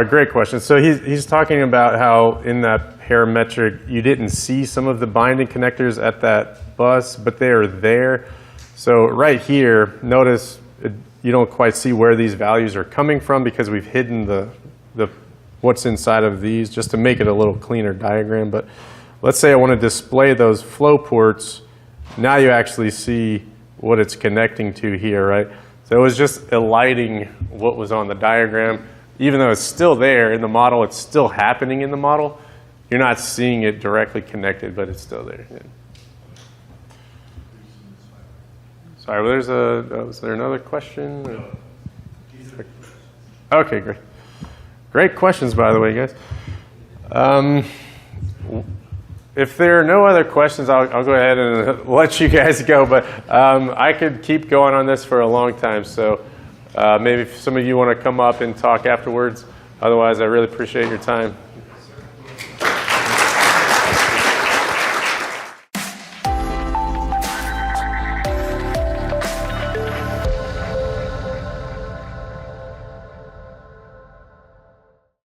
Great question. So he's talking about how in that parametric you didn't see some of the binding connectors at that bus, but they are there. So right here, notice you don't quite see where these values are coming from because we've hidden the what's inside of these just to make it a little cleaner diagram. But let's say I want to display those flow ports. Now you actually see what it's connecting to here, right? So it was just eliding what was on the diagram. Even though it's still there in the model, it's still happening in the model. You're not seeing it directly connected, but it's still there. Yeah. Sorry, was there another question? Okay, great. Great questions, by the way, guys. If there are no other questions, I'll go ahead and let you guys go. But I could keep going on this for a long time. So maybe if some of you want to come up and talk afterwards. Otherwise, I really appreciate your time.